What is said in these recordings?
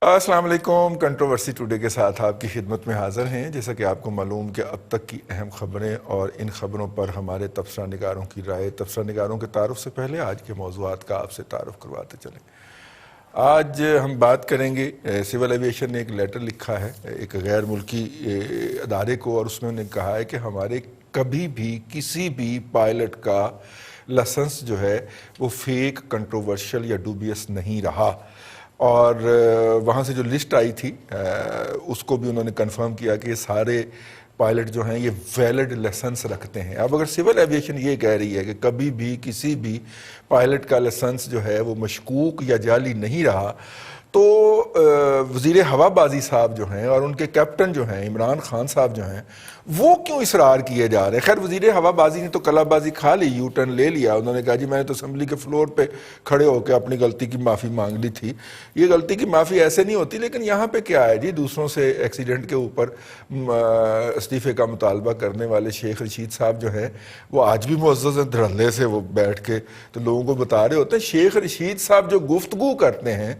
السلام علیکم. Controversy today کے ساتھ آپ کی خدمت میں حاضر ہیں. جیسا کہ آپ کو معلوم کہ اب تک کی اہم خبریں اور ان خبروں پر ہمارے تبصرہ نگاروں کی رائے. تبصرہ نگاروں کے تعارف سے پہلے آج کے موضوعات کا آپ سے تعارف کرواتے چلیں. آج ہم بات کریں گے، سول ایویشن نے ایک لیٹر لکھا ہے ایک غیر ملکی ادارے کو، اور اس میں انہوں نے کہا ہے کہ ہمارے کبھی بھی کسی بھی پائلٹ کا لائسنس جو ہے وہ فیک، کنٹروورشل یا ڈوبیس نہیں رہا. اور وہاں سے جو لسٹ آئی تھی اس کو بھی انہوں نے کنفرم کیا کہ یہ سارے پائلٹ جو ہیں یہ ویلڈ لائسنس رکھتے ہیں. اب اگر سول ایویشن یہ کہہ رہی ہے کہ کبھی بھی کسی بھی پائلٹ کا لائسنس جو ہے وہ مشکوک یا جعلی نہیں رہا، تو وزیر ہوا بازی صاحب جو ہیں اور ان کے کیپٹن جو ہیں عمران خان صاحب جو ہیں وہ کیوں اصرار کیے جا رہے ہیں؟ خیر، وزیر ہوا بازی نے تو کلا بازی کھا لی، یو ٹرن لے لیا. انہوں نے کہا جی میں نے تو اسمبلی کے فلور پہ کھڑے ہو کے اپنی غلطی کی معافی مانگ لی تھی. یہ غلطی کی معافی ایسے نہیں ہوتی. لیکن یہاں پہ کیا ہے جی، دوسروں سے ایکسیڈنٹ کے اوپر استعفے کا مطالبہ کرنے والے شیخ رشید صاحب جو ہیں وہ آج بھی معزز ہیں، دھڑلے سے وہ بیٹھ کے تو لوگوں کو بتا رہے ہوتے ہیں. شیخ رشید صاحب جو گفتگو کرتے ہیں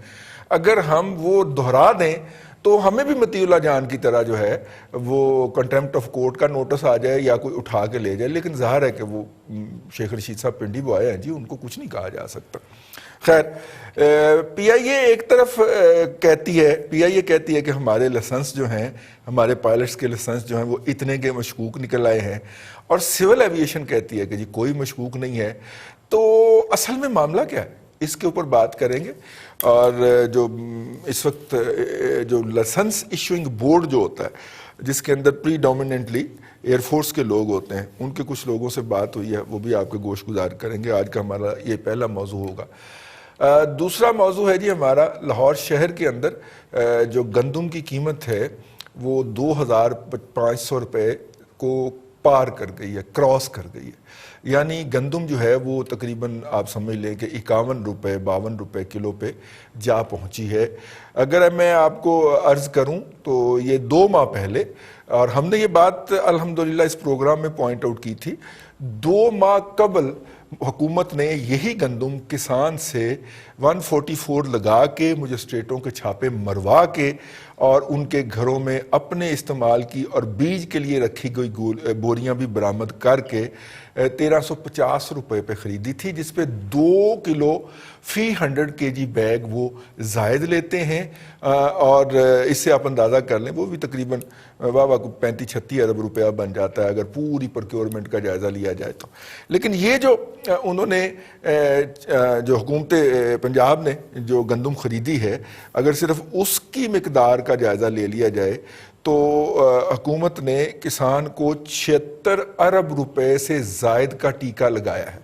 اگر ہم وہ دہرا دیں تو ہمیں بھی مطیع اللہ جان کی طرح جو ہے وہ کنٹیمپٹ آف کورٹ کا نوٹس آ جائے یا کوئی اٹھا کے لے جائے. لیکن ظاہر ہے کہ وہ شیخ رشید صاحب پنڈی بوائے ہیں جی، ان کو کچھ نہیں کہا جا سکتا. خیر، پی آئی اے ایک طرف کہتی ہے کہ ہمارے لائسنس جو ہیں، ہمارے پائلٹس کے لائسنس جو ہیں وہ اتنے کے مشکوک نکل آئے ہیں، اور سول ایویشن کہتی ہے کہ جی کوئی مشکوک نہیں ہے. تو اصل میں معاملہ کیا ہے، اس کے اوپر بات کریں گے. اور جو اس وقت جو لائسنس ایشوئنگ بورڈ جو ہوتا ہے جس کے اندر پری ڈومیننٹلی ایئر فورس کے لوگ ہوتے ہیں، ان کے کچھ لوگوں سے بات ہوئی ہے، وہ بھی آپ کے گوش گزار کریں گے. آج کا ہمارا یہ پہلا موضوع ہوگا. دوسرا موضوع ہے جی ہمارا لاہور شہر کے اندر جو گندم کی قیمت ہے وہ 2500 روپے کو پار کر گئی ہے، کراس کر گئی ہے. یعنی گندم جو ہے وہ تقریباً آپ سمجھ لیں کہ 51 روپے 52 روپے کلو پہ جا پہنچی ہے. اگر میں آپ کو عرض کروں تو یہ 2 ماہ پہلے، اور ہم نے یہ بات الحمدللہ اس پروگرام میں پوائنٹ آؤٹ کی تھی، 2 ماہ قبل حکومت نے یہی گندم کسان سے 144 لگا کے، مجسٹریٹوں کے چھاپے مروا کے، اور ان کے گھروں میں اپنے استعمال کی اور بیج کے لیے رکھی گئی بوریاں بھی برآمد کر کے 1350 روپے پہ خریدی تھی، جس پہ 2 کلو فی 100 kg بیگ وہ زائد لیتے ہیں. اور اس سے آپ اندازہ کر لیں وہ بھی تقریباً 35-36 ارب روپیہ بن جاتا ہے اگر پوری پروکیورمنٹ کا جائزہ لیا جائے تو. لیکن یہ جو انہوں نے جو حکومت پنجاب نے جو گندم خریدی ہے، اگر صرف اس کی مقدار کا جائزہ لے لیا جائے تو حکومت نے کسان کو 76 ارب روپے سے زائد کا ٹیکہ لگایا ہے.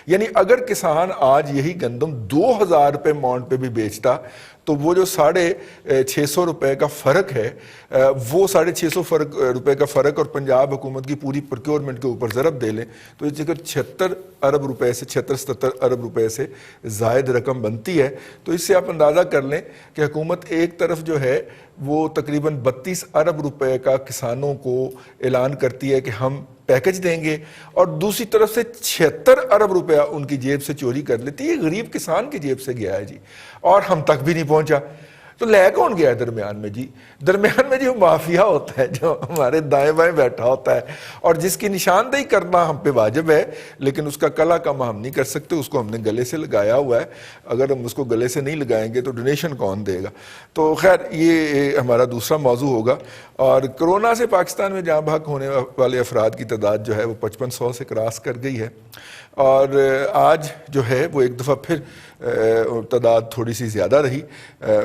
یعنی اگر کسان آج یہی گندم 2000 روپے مونٹ پہ بھی بیچتا تو وہ جو 650 روپے کا فرق ہے، وہ 650 روپے کا فرق اور پنجاب حکومت کی پوری پروکیورمنٹ کے اوپر ضرب دے لیں تو یہ اگر 76 ارب روپے سے 76-77 ارب روپے سے زائد رقم بنتی ہے. تو اس سے آپ اندازہ کر لیں کہ حکومت ایک طرف جو ہے وہ تقریباً 32 ارب روپے کا کسانوں کو اعلان کرتی ہے کہ ہم پیکج دیں گے، اور دوسری طرف سے 76 ارب روپیہ ان کی جیب سے چوری کر لیتی ہے. یہ غریب کسان کی جیب سے گیا ہے جی، اور ہم تک بھی نہیں پہنچا. تو لے کون گیا ہے درمیان میں جی؟ درمیان میں جو مافیا ہوتا ہے جو ہمارے دائیں بائیں بیٹھا ہوتا ہے اور جس کی نشاندہی کرنا ہم پہ واجب ہے، لیکن اس کا کلا کما ہم نہیں کر سکتے. اس کو ہم نے گلے سے لگایا ہوا ہے، اگر ہم اس کو گلے سے نہیں لگائیں گے تو ڈونیشن کون دے گا؟ تو خیر، یہ ہمارا دوسرا موضوع ہوگا. اور کرونا سے پاکستان میں جاں بحق ہونے والے افراد کی تعداد جو ہے وہ 5500 سے کراس کر گئی ہے. اور آج جو ہے وہ ایک دفعہ پھر تعداد تھوڑی سی زیادہ رہی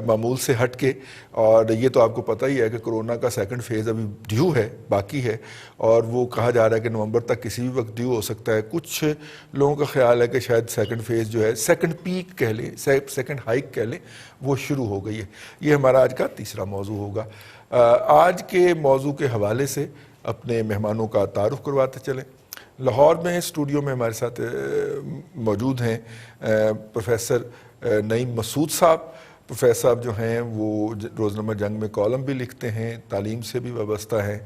معمول سے ہٹ کے. اور یہ تو آپ کو پتہ ہی ہے کہ کرونا کا سیکنڈ فیز ابھی ڈیو ہے، باقی ہے، اور وہ کہا جا رہا ہے کہ نومبر تک کسی بھی وقت ڈیو ہو سکتا ہے. کچھ لوگوں کا خیال ہے کہ شاید سیکنڈ فیز جو ہے، سیکنڈ پیک کہہ لیں، سیکنڈ ہائیک کہہ لیں، وہ شروع ہو گئی ہے. یہ ہمارا آج کا تیسرا موضوع ہوگا. آج کے موضوع کے حوالے سے اپنے مہمانوں کا تعارف کرواتے چلیں. لاہور میں اسٹوڈیو میں ہمارے ساتھ موجود ہیں پروفیسر نعیم مسعود صاحب. پروفیسر صاحب جو ہیں وہ روزنامہ جنگ میں کالم بھی لکھتے ہیں، تعلیم سے بھی وابستہ ہیں،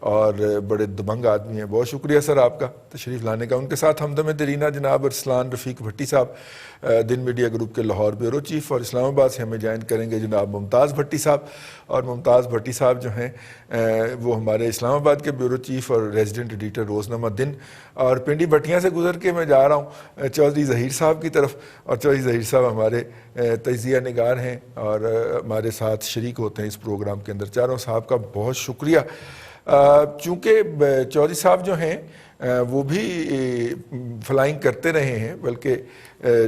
اور بڑے دبنگ آدمی ہیں. بہت شکریہ سر آپ کا تشریف لانے کا. ان کے ساتھ ہمدم درینا جناب ارسلان رفیق بھٹی صاحب, دن میڈیا گروپ کے لاہور بیورو چیف, اور اسلام آباد سے ہمیں جوائن کریں گے جناب ممتاز بھٹی صاحب. اور ممتاز بھٹی صاحب جو ہیں وہ ہمارے اسلام آباد کے بیورو چیف اور ریزیڈنٹ ایڈیٹر روزنامہ دن. اور پنڈی بھٹیاں سے گزر کے میں جا رہا ہوں چودھری ظہیر صاحب کی طرف, اور چودھری ظہیر صاحب ہمارے تجزیہ نگار ہیں اور ہمارے ساتھ شریک ہوتے ہیں اس پروگرام کے اندر. چاروں صاحب کا بہت شکریہ. چونکہ چودھری صاحب جو ہیں وہ بھی فلائنگ کرتے رہے ہیں, بلکہ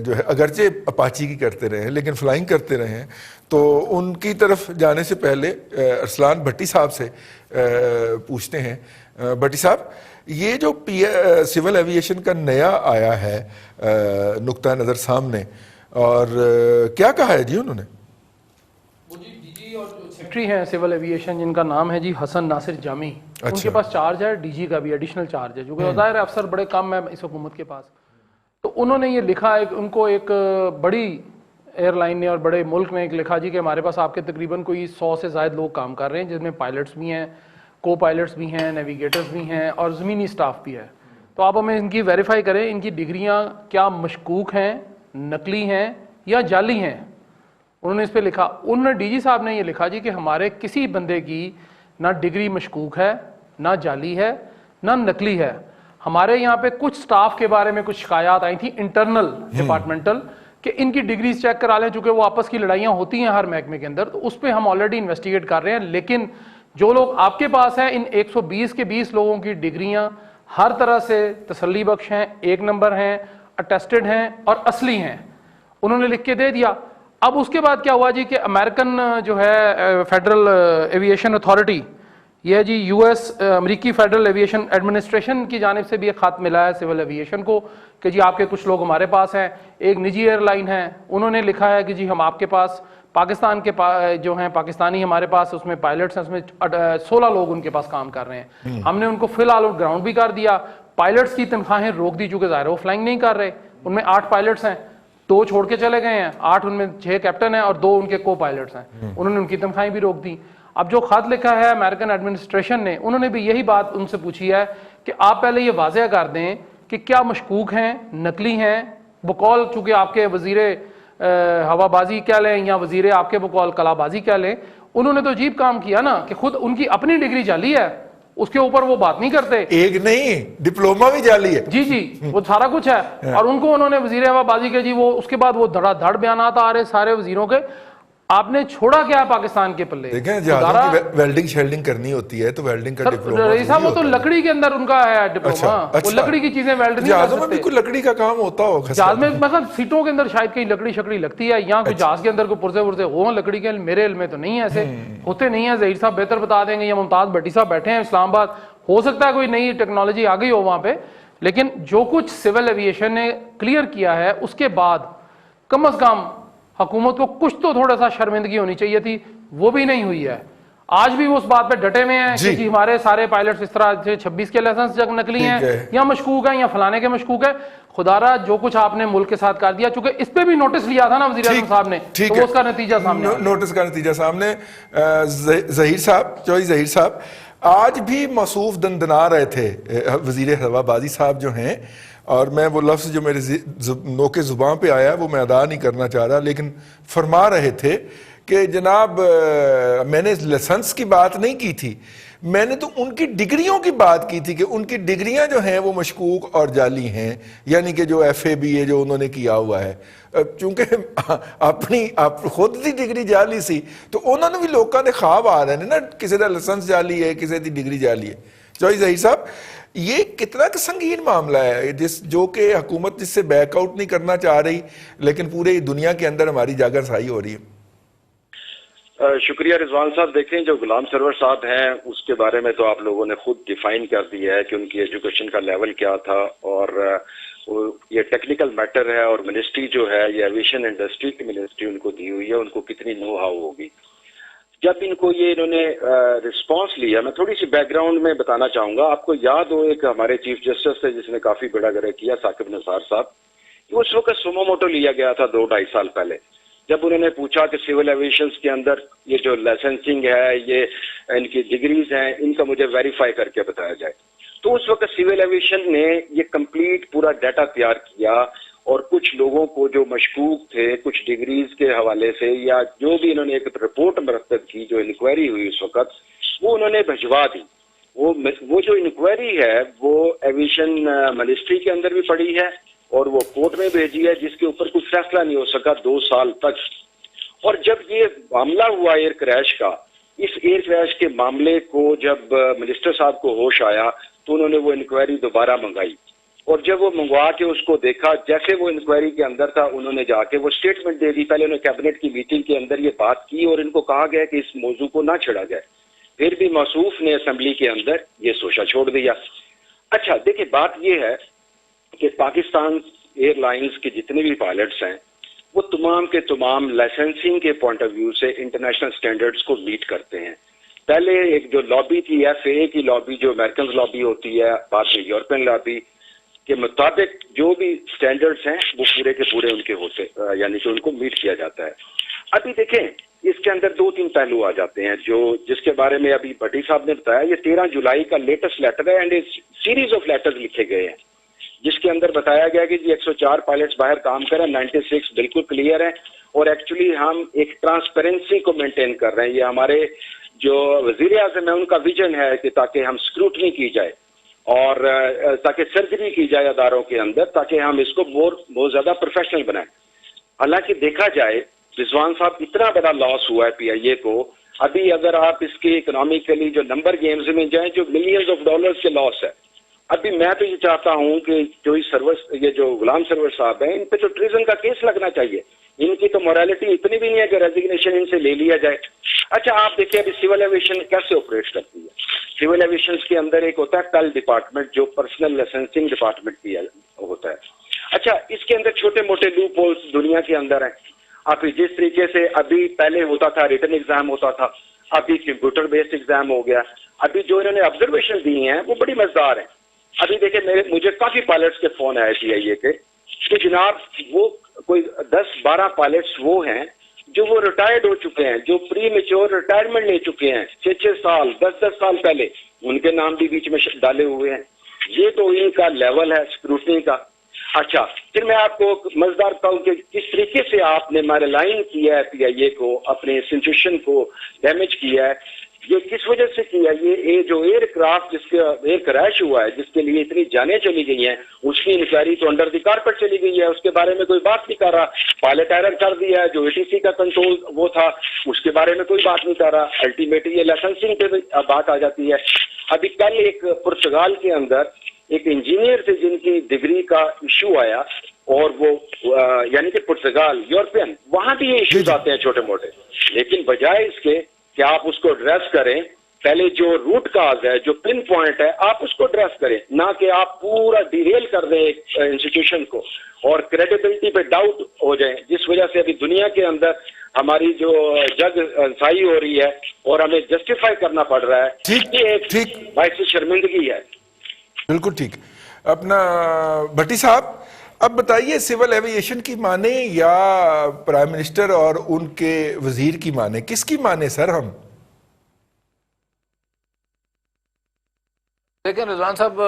جو ہے اگرچہ اپاچی کی کرتے رہے ہیں لیکن فلائنگ کرتے رہے ہیں, تو ان کی طرف جانے سے پہلے ارسلان بھٹی صاحب سے پوچھتے ہیں. بھٹی صاحب, یہ جو سول ایویشن کا نیا آیا ہے نقطہ نظر سامنے, اور کیا کہا ہے جی انہوں نے؟ ڈی جی اور سیکرٹری ہیں سول ایویشن جن کا نام ہے جی حسن ناصر جامی, ان کے پاس چارج ہے ڈی جی کا بھی ایڈیشنل چارج ہے, جو کہ ظاہر ہے افسر بڑے کم ہے اس حکومت کے پاس. تو انہوں نے یہ لکھا ہے, ان کو ایک بڑی ایئر لائن نے اور بڑے ملک نے ایک لکھا جی کہ ہمارے پاس آپ کے تقریباً کوئی 100 سے زائد لوگ کام کر رہے ہیں, جس میں پائلٹس بھی ہیں, کو پائلٹس بھی ہیں, نیویگیٹرز بھی ہیں اور زمینی سٹاف بھی ہے. تو آپ ہمیں ان کی ویریفائی کریں, ان کی ڈگریاں کیا مشکوک ہیں, نقلی ہیں یا جعلی ہیں. انہوں نے اس پہ لکھا. انہوں نے ڈی جی صاحب نے یہ لکھا جی کہ ہمارے کسی بندے کی نہ ڈگری مشکوک ہے, نہ جعلی ہے, نہ نقلی ہے. ہمارے یہاں پہ کچھ سٹاف کے بارے میں کچھ شکایات آئی تھیں انٹرنل ڈپارٹمنٹل کہ ان کی ڈگریز چیک کرا لیں, چونکہ وہ آپس کی لڑائیاں ہوتی ہیں ہر محکمے کے اندر, تو اس پہ ہم آلریڈی انویسٹیگیٹ کر رہے ہیں. لیکن جو لوگ آپ کے پاس ہیں, ان 120 کے 20 لوگوں کی ڈگریاں ہر طرح سے تسلی بخش ہیں, ایک نمبر ہیں, اٹیسٹڈ ہیں اور اصلی ہیں. انہوں نے لکھ کے دے دیا. اب اس کے بعد کیا ہوا جی کہ امریکن جو ہے فیڈرل ایویشن اتھارٹی, یہ جی یو ایس امریکی فیڈرل ایویشن ایڈمنسٹریشن کی جانب سے بھی ایک خط ملا ہے سول ایویشن کو کہ جی آپ کے کچھ لوگ ہمارے پاس ہیں. ایک نجی ایئر لائن ہے, انہوں نے لکھا ہے کہ جی ہم آپ کے پاس پاکستان کے جو ہیں پاکستانی ہمارے پاس اس میں پائلٹس ہیں, اس میں 16 لوگ ان کے پاس کام کر رہے ہیں. ہم نے ان کو فی الحال گراؤنڈ بھی کر دیا. پائلٹس کی تنخواہیں روک دی, چونکہ ظاہر ہے وہ فلائنگ نہیں کر رہے. ان میں 8 پائلٹس ہیں, 2 چھوڑ کے چلے گئے ہیں, 8 ان میں 6 کیپٹن ہیں اور 2 ان کے کو پائلٹس ہیں. انہوں نے ان کی تنخواہیں بھی روک دی. اب جو خط لکھا ہے امریکن ایڈمنسٹریشن نے, انہوں نے بھی یہی بات ان سے پوچھی ہے کہ آپ پہلے یہ واضح کر دیں کہ کیا مشکوک ہیں, نقلی ہیں, بقول چونکہ آپ کے وزیر ہوا بازی کیا لیں یا وزیر آپ کے بقول کلا بازی کیا لیں. انہوں نے تو عجیب کام کیا نا کہ خود ان کی اپنی ڈگری جعلی ہے, اس کے اوپر وہ بات نہیں کرتے. ایک نہیں, ڈپلوما بھی جعلی ہے. جی وہ سارا کچھ ہے. اور ان کو انہوں نے وزیر ہوا بازی کے جی وہ اس کے بعد وہ دھڑا دھڑ بیانات آ رہے سارے وزیروں کے. آپ نے چھوڑا کیا پاکستان کے پلے؟ دیکھیں جہازوں کی ویلڈنگ شیلڈنگ کرنی ہوتی ہے تو ویلڈنگ کا ڈپلوما رئیس صاحب وہ تو لکڑی کے اندر ان کا ہے ڈپلوما, وہ لکڑی کی چیزیں ویلڈ نہیں کر جہازوں میں بھی کوئی لکڑی کا کام ہوتا ہوگا. جہاز میں مطلب سیٹوں کے اندر شاید کہیں لکڑی شکڑی لگتی ہے, یہاں کوئی جہاز کے اندر کوئی پرزے ورزے ہوں لکڑی کے, میرے علم میں تو نہیں ہے, ایسے ہوتے نہیں ہیں. ظہیر صاحب بہتر بتا دیں گے, یا ممتاز بھٹی صاحب بیٹھے ہیں اسلام آباد, ہو سکتا ہے کوئی نئی ٹیکنالوجی آ گئی ہو وہاں پہ. لیکن جو کچھ سول ایویشن نے کلیئر کیا ہے اس کے بعد کم از کم حکومت کو کچھ تو تھوڑا سا شرمندگی ہونی چاہیے تھی, وہ بھی نہیں ہوئی ہے. آج بھی وہ اس بات پہ ڈٹے ہوئے ہیں کہ جی ہمارے سارے پائلٹس اس طرح سے 26 کے لائسنس جگ نکلی ہیں یا مشکوک ہیں یا فلانے کے مشکوک ہے. خدا را جو کچھ آپ نے ملک کے ساتھ کر دیا, چونکہ اس پہ بھی نوٹس لیا تھا نا وزیر اعظم صاحب نے, تو وہ اس کا نتیجہ سامنے, نوٹس کا نتیجہ سامنے. ظہیر صاحب, چودھری ظہیر صاحب آج بھی موصوف دندنا رہے تھے وزیر ہوا بازی صاحب جو ہیں, اور میں وہ لفظ جو میرے نوکے زبان پہ آیا وہ میں ادا نہیں کرنا چاہ رہا, لیکن فرما رہے تھے کہ جناب میں نے لائسنس کی بات نہیں کی تھی, میں نے تو ان کی ڈگریوں کی بات کی تھی کہ ان کی ڈگریاں جو ہیں وہ مشکوک اور جعلی ہیں, یعنی کہ جو ایف اے بی اے جو انہوں نے کیا ہوا ہے, چونکہ اپنی خود دی ڈگری جعلی سی تو انہوں نے بھی لوگوں نے خواب آ رہے ہیں نا, کسی کا لائسنس جعلی ہے, کسی کی ڈگری جعلی ہے. چودھری ظہیر صاحب یہ کتنا سنگین معاملہ ہے جو کہ حکومت جس سے بیک آؤٹ نہیں کرنا چاہ رہی, لیکن پورے دنیا کے اندر ہماری جاگر سائی ہو رہی ہے. شکریہ رضوان صاحب. دیکھیں جو غلام سرور صاحب ہیں اس کے بارے میں تو آپ لوگوں نے خود ڈیفائن کر دیا ہے کہ ان کی ایجوکیشن کا لیول کیا تھا, اور یہ ٹیکنیکل میٹر ہے, اور منسٹری جو ہے یہ ایویشن انڈسٹری کی منسٹری ان کو دی ہوئی ہے, ان کو کتنی نو ہاؤ ہوگی. جب ان کو یہ انہوں نے رسپانس لیا, میں تھوڑی سی بیک گراؤنڈ میں بتانا چاہوں گا. آپ کو یاد ہو ایک ہمارے چیف جسٹس تھے جس نے کافی بڑا گرہ کیا, ثاقب نثار صاحب, اس وقت سومو موٹو لیا گیا تھا 2-2.5 سال پہلے. جب انہوں نے پوچھا کہ سول ایویشن کے اندر یہ جو لائسنسنگ ہے، یہ ان کی ڈگریز ہیں، ان کا مجھے ویریفائی کر کے بتایا جائے، تو اس وقت سول ایویشن نے یہ کمپلیٹ پورا ڈیٹا تیار کیا اور کچھ لوگوں کو جو مشکوک تھے کچھ ڈگریز کے حوالے سے، یا جو بھی انہوں نے ایک رپورٹ مرتب کی، جو انکوائری ہوئی اس وقت، وہ انہوں نے بھجوا دی. وہ جو انکوائری ہے وہ ایویشن منسٹری کے اندر بھی پڑی ہے اور وہ کورٹ میں بھیجی ہے، جس کے اوپر کوئی فیصلہ نہیں ہو سکا 2 سال تک. اور جب یہ معاملہ ہوا ایئر کریش کا، اس ایئر کریش کے معاملے کو جب منسٹر صاحب کو ہوش آیا تو انہوں نے وہ انکوائری دوبارہ منگائی، اور جب وہ منگوا کے اس کو دیکھا، جیسے وہ انکوائری کے اندر تھا، انہوں نے جا کے وہ اسٹیٹمنٹ دے دی. پہلے انہوں نے کیبنٹ کی میٹنگ کے اندر یہ بات کی اور ان کو کہا گیا کہ اس موضوع کو نہ چھڑا جائے، پھر بھی موصوف نے اسمبلی کے اندر یہ سوچا چھوڑ دیا. اچھا دیکھیں، بات یہ ہے کہ پاکستان ایئر لائنز کے جتنے بھی پائلٹس ہیں وہ تمام کے تمام لائسنسنگ کے پوائنٹ آف ویو سے انٹرنیشنل سٹینڈرڈز کو میٹ کرتے ہیں. پہلے ایک جو لابی تھی ایف اے کی لابی، جو امریکنز لابی ہوتی ہے، بعد میں یورپین لابی کے مطابق جو بھی سٹینڈرڈز ہیں وہ پورے کے پورے ان کے ہوتے، یعنی کہ ان کو میٹ کیا جاتا ہے. ابھی دیکھیں اس کے اندر 2-3 پہلو آ جاتے ہیں جس کے بارے میں ابھی بھٹی صاحب نے بتایا. یہ 13 جولائی کا لیٹسٹ لیٹر ہے اینڈ سیریز آف لیٹرز لکھے گئے ہیں جس کے اندر بتایا گیا کہ 104 پائلٹس باہر کام کریں، 96 بالکل کلیئر ہیں، اور ایکچولی ہم ایک ٹرانسپیرنسی کو مینٹین کر رہے ہیں. یہ ہمارے جو وزیر اعظم ہے ان کا ویژن ہے کہ تاکہ ہم اسکروٹنی کی جائے اور تاکہ سرجری کی جائے اداروں کے اندر، تاکہ ہم اس کو بہت زیادہ پروفیشنل بنائیں. حالانکہ دیکھا جائے رضوان صاحب، اتنا بڑا لاس ہوا ہے پی آئی اے کو. ابھی اگر آپ اس کے اکنامیکلی جو نمبر گیمز میں جائیں، جو ملینز آف ڈالرز کے لاس ہے. ابھی میں تو یہ چاہتا ہوں کہ یہ جو غلام سرور صاحب ہیں، ان پہ تو ٹریزن کا کیس لگنا چاہیے. ان کی تو مورالٹی اتنی بھی نہیں ہے کہ ریزگنیشن ان سے لے لیا جائے. اچھا آپ دیکھیں ابھی سول ایویشن کیسے آپریٹ کرتی ہے. سول ایویشن کے اندر ایک ہوتا ہے ٹل ڈپارٹمنٹ، جو پرسنل لائسنسنگ ڈپارٹمنٹ کی ہوتا ہے. اچھا اس کے اندر چھوٹے موٹے لوپ ہولز دنیا کے اندر ہیں. اب جس طریقے سے ابھی پہلے ہوتا تھا ریٹن ایگزام ہوتا تھا، ابھی کمپیوٹر بیسڈ ایگزام ہو گیا. ابھی جو انہوں نے آبزرویشن دی ہیں وہ بڑی مزیدار ہیں. ابھی دیکھیں مجھے کافی پائلٹس کے فون آئے پی آئی اے کے کہ جناب وہ کوئی 10-12 پائلٹس وہ ہیں جو وہ ریٹائرڈ ہو چکے ہیں، جو پری میچور ریٹائرمنٹ لے چکے ہیں 6 سال 10 سال پہلے، ان کے نام بھی بیچ میں ڈالے ہوئے ہیں. یہ تو ان کا لیول ہے اسکروٹنی کا. اچھا پھر میں آپ کو مزیدار بتاؤں کہ کس طریقے سے آپ نے مارے لائن کیا ہے پی آئی اے کو، اپنے انسٹیٹیوشن کو ڈیمیج کیا ہے. یہ کس وجہ سے کیا؟ یہ جو ایئر کرافٹ جس کا ایئر کریش ہوا ہے، جس کے لیے اتنی جانیں چلی گئی ہیں، اس کی انکوائری تو انڈر دی کارپٹ چلی گئی ہے. اس کے بارے میں کوئی بات نہیں کر رہا. پائلٹ ایرر کر دیا ہے، جو اے ٹی سی کا کنٹرول وہ تھا اس کے بارے میں کوئی بات نہیں کر رہا. الٹیمیٹلی یہ لائسنسنگ پہ بات آ جاتی ہے. ابھی کل ایک پرتگال کے اندر ایک انجینئر تھے جن کی ڈگری کا ایشو آیا، اور وہ یعنی کہ پرتگال یورپین، وہاں بھی یہ ایشوز آتے ہیں چھوٹے موٹے. لیکن بجائے اس کے کہ آپ اس کو ایڈریس کریں، پہلے جو روٹ کاز ہے، جو پن پوائنٹ ہے، آپ اس کو ایڈریس کریں، نہ کہ آپ پورا ڈیریل کر دیں ایک انسٹیٹیوشن کو اور کریڈیبلٹی پہ ڈاؤٹ ہو جائیں، جس وجہ سے ابھی دنیا کے اندر ہماری جو جگ انسائی ہو رہی ہے اور ہمیں جسٹیفائی کرنا پڑ رہا ہے. یہ ایک باعث شرمندگی ہے. بالکل ٹھیک. اپنا بھٹی صاحب اب بتائیے، سول ایویشن کی مانے یا پرائم منسٹر اور ان کے وزیر کی مانے، کس کی مانے سر ہم؟ لیکن رضوان صاحب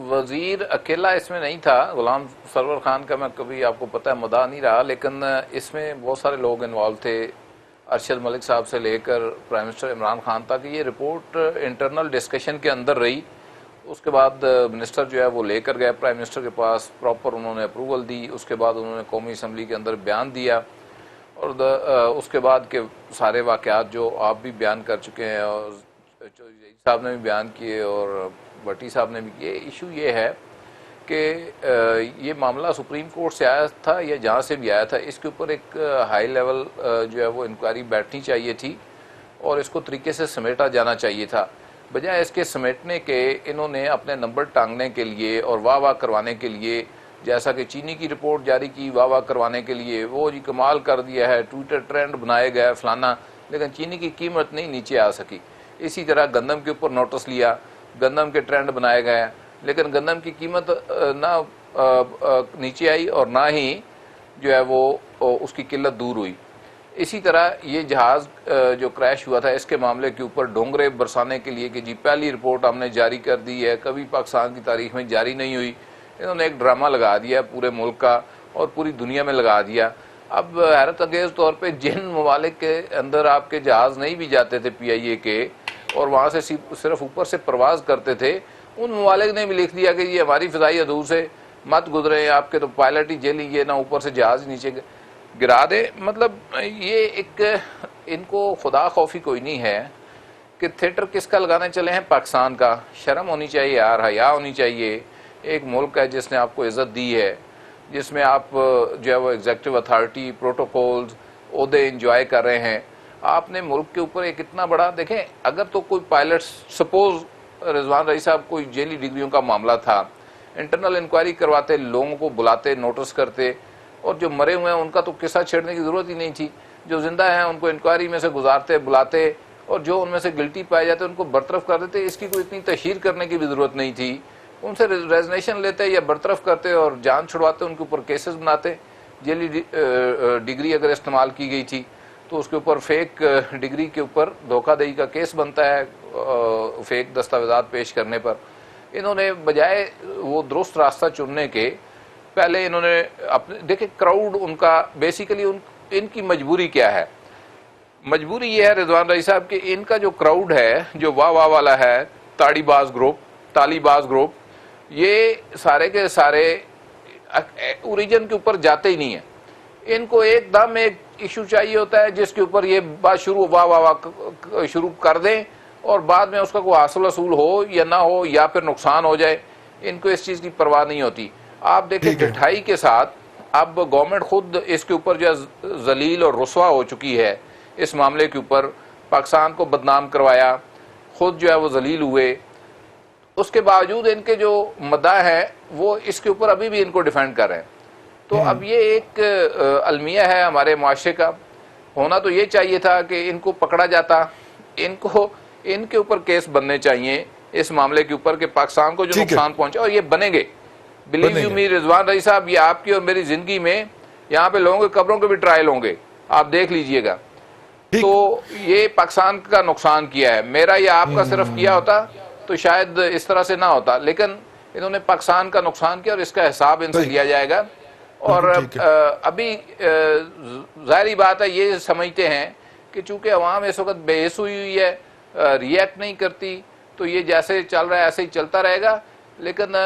وزیر اکیلا اس میں نہیں تھا. غلام سرور خان کا میں کبھی آپ کو پتہ ہے مدعا نہیں رہا، لیکن اس میں بہت سارے لوگ انوالو تھے، ارشد ملک صاحب سے لے کر پرائم منسٹر عمران خان تک. یہ رپورٹ انٹرنل ڈسکشن کے اندر رہی. اس کے بعد منسٹر جو ہے وہ لے کر گئے پرائم منسٹر کے پاس، پراپر انہوں نے اپروول دی. اس کے بعد انہوں نے قومی اسمبلی کے اندر بیان دیا، اور اس کے بعد کے سارے واقعات جو آپ بھی بیان کر چکے ہیں اور چودھری صاحب نے بھی بیان کیے اور بھٹی صاحب نے بھی کیے. ایشو یہ ہے کہ یہ معاملہ سپریم کورٹ سے آیا تھا یا جہاں سے بھی آیا تھا، اس کے اوپر ایک ہائی لیول جو ہے وہ انکوائری بیٹھنی چاہیے تھی اور اس کو طریقے سے سمیٹا جانا چاہیے تھا. بجائے اس کے سمیٹنے کے انہوں نے اپنے نمبر ٹانگنے کے لیے اور واہ واہ کروانے کے لیے، جیسا کہ چینی کی رپورٹ جاری کی واہ واہ کروانے کے لیے، وہ جی کمال کر دیا ہے، ٹویٹر ٹرینڈ بنائے گئے فلانا، لیکن چینی کی قیمت نہیں نیچے آ سکی. اسی طرح گندم کے اوپر نوٹس لیا، گندم کے ٹرینڈ بنائے گئے، لیکن گندم کی قیمت نہ نیچے آئی اور نہ ہی جو ہے وہ اس کی قلت دور ہوئی. اسی طرح یہ جہاز جو کریش ہوا تھا اس کے معاملے کے اوپر ڈونگرے برسانے کے لیے کہ جی پہلی رپورٹ ہم نے جاری کر دی ہے, کبھی پاکستان کی تاریخ میں جاری نہیں ہوئی, انہوں نے ایک ڈرامہ لگا دیا پورے ملک کا اور پوری دنیا میں لگا دیا. اب حیرت انگیز طور پہ جن ممالک کے اندر آپ کے جہاز نہیں بھی جاتے تھے پی آئی اے کے اور وہاں سے صرف اوپر سے پرواز کرتے تھے, ان ممالک نے بھی لکھ دیا کہ یہ ہماری فضائی حدود سے مت گزرے, آپ کے تو پائلٹ ہی جیل لیجیے, نہ اوپر سے جہاز نیچے گرا دے. مطلب یہ ایک ان کو خدا خوفی کوئی نہیں ہے کہ تھیٹر کس کا لگانے چلے ہیں, پاکستان کا. شرم ہونی چاہیے یار, حیا ہونی چاہیے. ایک ملک ہے جس نے آپ کو عزت دی ہے, جس میں آپ جو ہے وہ ایگزیکٹو اتھارٹی پروٹوکولز عہدے انجوائے کر رہے ہیں. آپ نے ملک کے اوپر ایک اتنا بڑا دیکھیں, اگر تو کوئی پائلٹ سپوز رضوان رئی صاحب کوئی جیلی ڈگریوں کا معاملہ تھا, انٹرنل انکوائری کرواتے, لوگوں کو بلاتے, نوٹس کرتے, اور جو مرے ہوئے ہیں ان کا تو قصہ چھیڑنے کی ضرورت ہی نہیں تھی. جو زندہ ہیں ان کو انکوائری میں سے گزارتے, بلاتے, اور جو ان میں سے گلٹی پائے جاتے ان کو برطرف کر دیتے. اس کی کوئی اتنی تشہیر کرنے کی بھی ضرورت نہیں تھی. ان سے ریزنیشن لیتے یا برطرف کرتے اور جان چھڑواتے, ان کے اوپر کیسز بناتے. جیلی ڈگری اگر استعمال کی گئی تھی تو اس کے اوپر فیک ڈگری کے اوپر دھوکہ دہی کا کیس بنتا ہے فیک دستاویزات پیش کرنے پر. انہوں نے بجائے وہ درست راستہ چننے کے پہلے انہوں نے اپنے دیکھیں کراؤڈ ان کا بیسیکلی ان کی مجبوری کیا ہے. مجبوری یہ ہے رضوان رئی صاحب کہ ان کا جو کراؤڈ ہے جو واہ واہ والا ہے, تاڑی باز گروپ, تالی باز گروپ, یہ سارے کے سارے اوریجن کے اوپر جاتے ہی نہیں ہیں. ان کو ایک دم ایک ایشو چاہیے ہوتا ہے جس کے اوپر یہ بات شروع واہ واہ واہ شروع کر دیں اور بعد میں اس کا کوئی حاصل وصول ہو یا نہ ہو یا پھر نقصان ہو جائے. ان کو اس چیز کی پرواہ نہیں ہوتی. آپ دیکھیں ڈٹھائی کے ساتھ اب گورنمنٹ خود اس کے اوپر جو ہے ذلیل اور رسوا ہو چکی ہے. اس معاملے کے اوپر پاکستان کو بدنام کروایا, خود جو ہے وہ ذلیل ہوئے. اس کے باوجود ان کے جو مداح ہیں وہ اس کے اوپر ابھی بھی ان کو ڈیفینڈ کر رہے ہیں. تو اب یہ ایک المیہ ہے ہمارے معاشرے کا. ہونا تو یہ چاہیے تھا کہ ان کو پکڑا جاتا, ان کے اوپر کیس بننے چاہیے اس معاملے کے اوپر کہ پاکستان کو جو نقصان پہنچا, اور یہ بنیں گے. بلیو یو می رضوان رئی صاحب, یہ آپ کی اور میری زندگی میں یہاں پہ لوگوں کے قبروں کے بھی ٹرائل ہوں گے, آپ دیکھ لیجئے گا. تو یہ پاکستان کا نقصان کیا ہے. میرا یا آپ کا صرف کیا ہوتا تو شاید اس طرح سے نہ ہوتا, لیکن انہوں نے پاکستان کا نقصان کیا اور اس کا حساب ان سے لیا جائے گا. اور ابھی ظاہری بات ہے یہ سمجھتے ہیں کہ چونکہ عوام اس وقت بے حس ہوئی ہے, ریئیکٹ نہیں کرتی, تو یہ جیسے چل رہا ہے ایسے ہی چلتا رہے گا. لیکن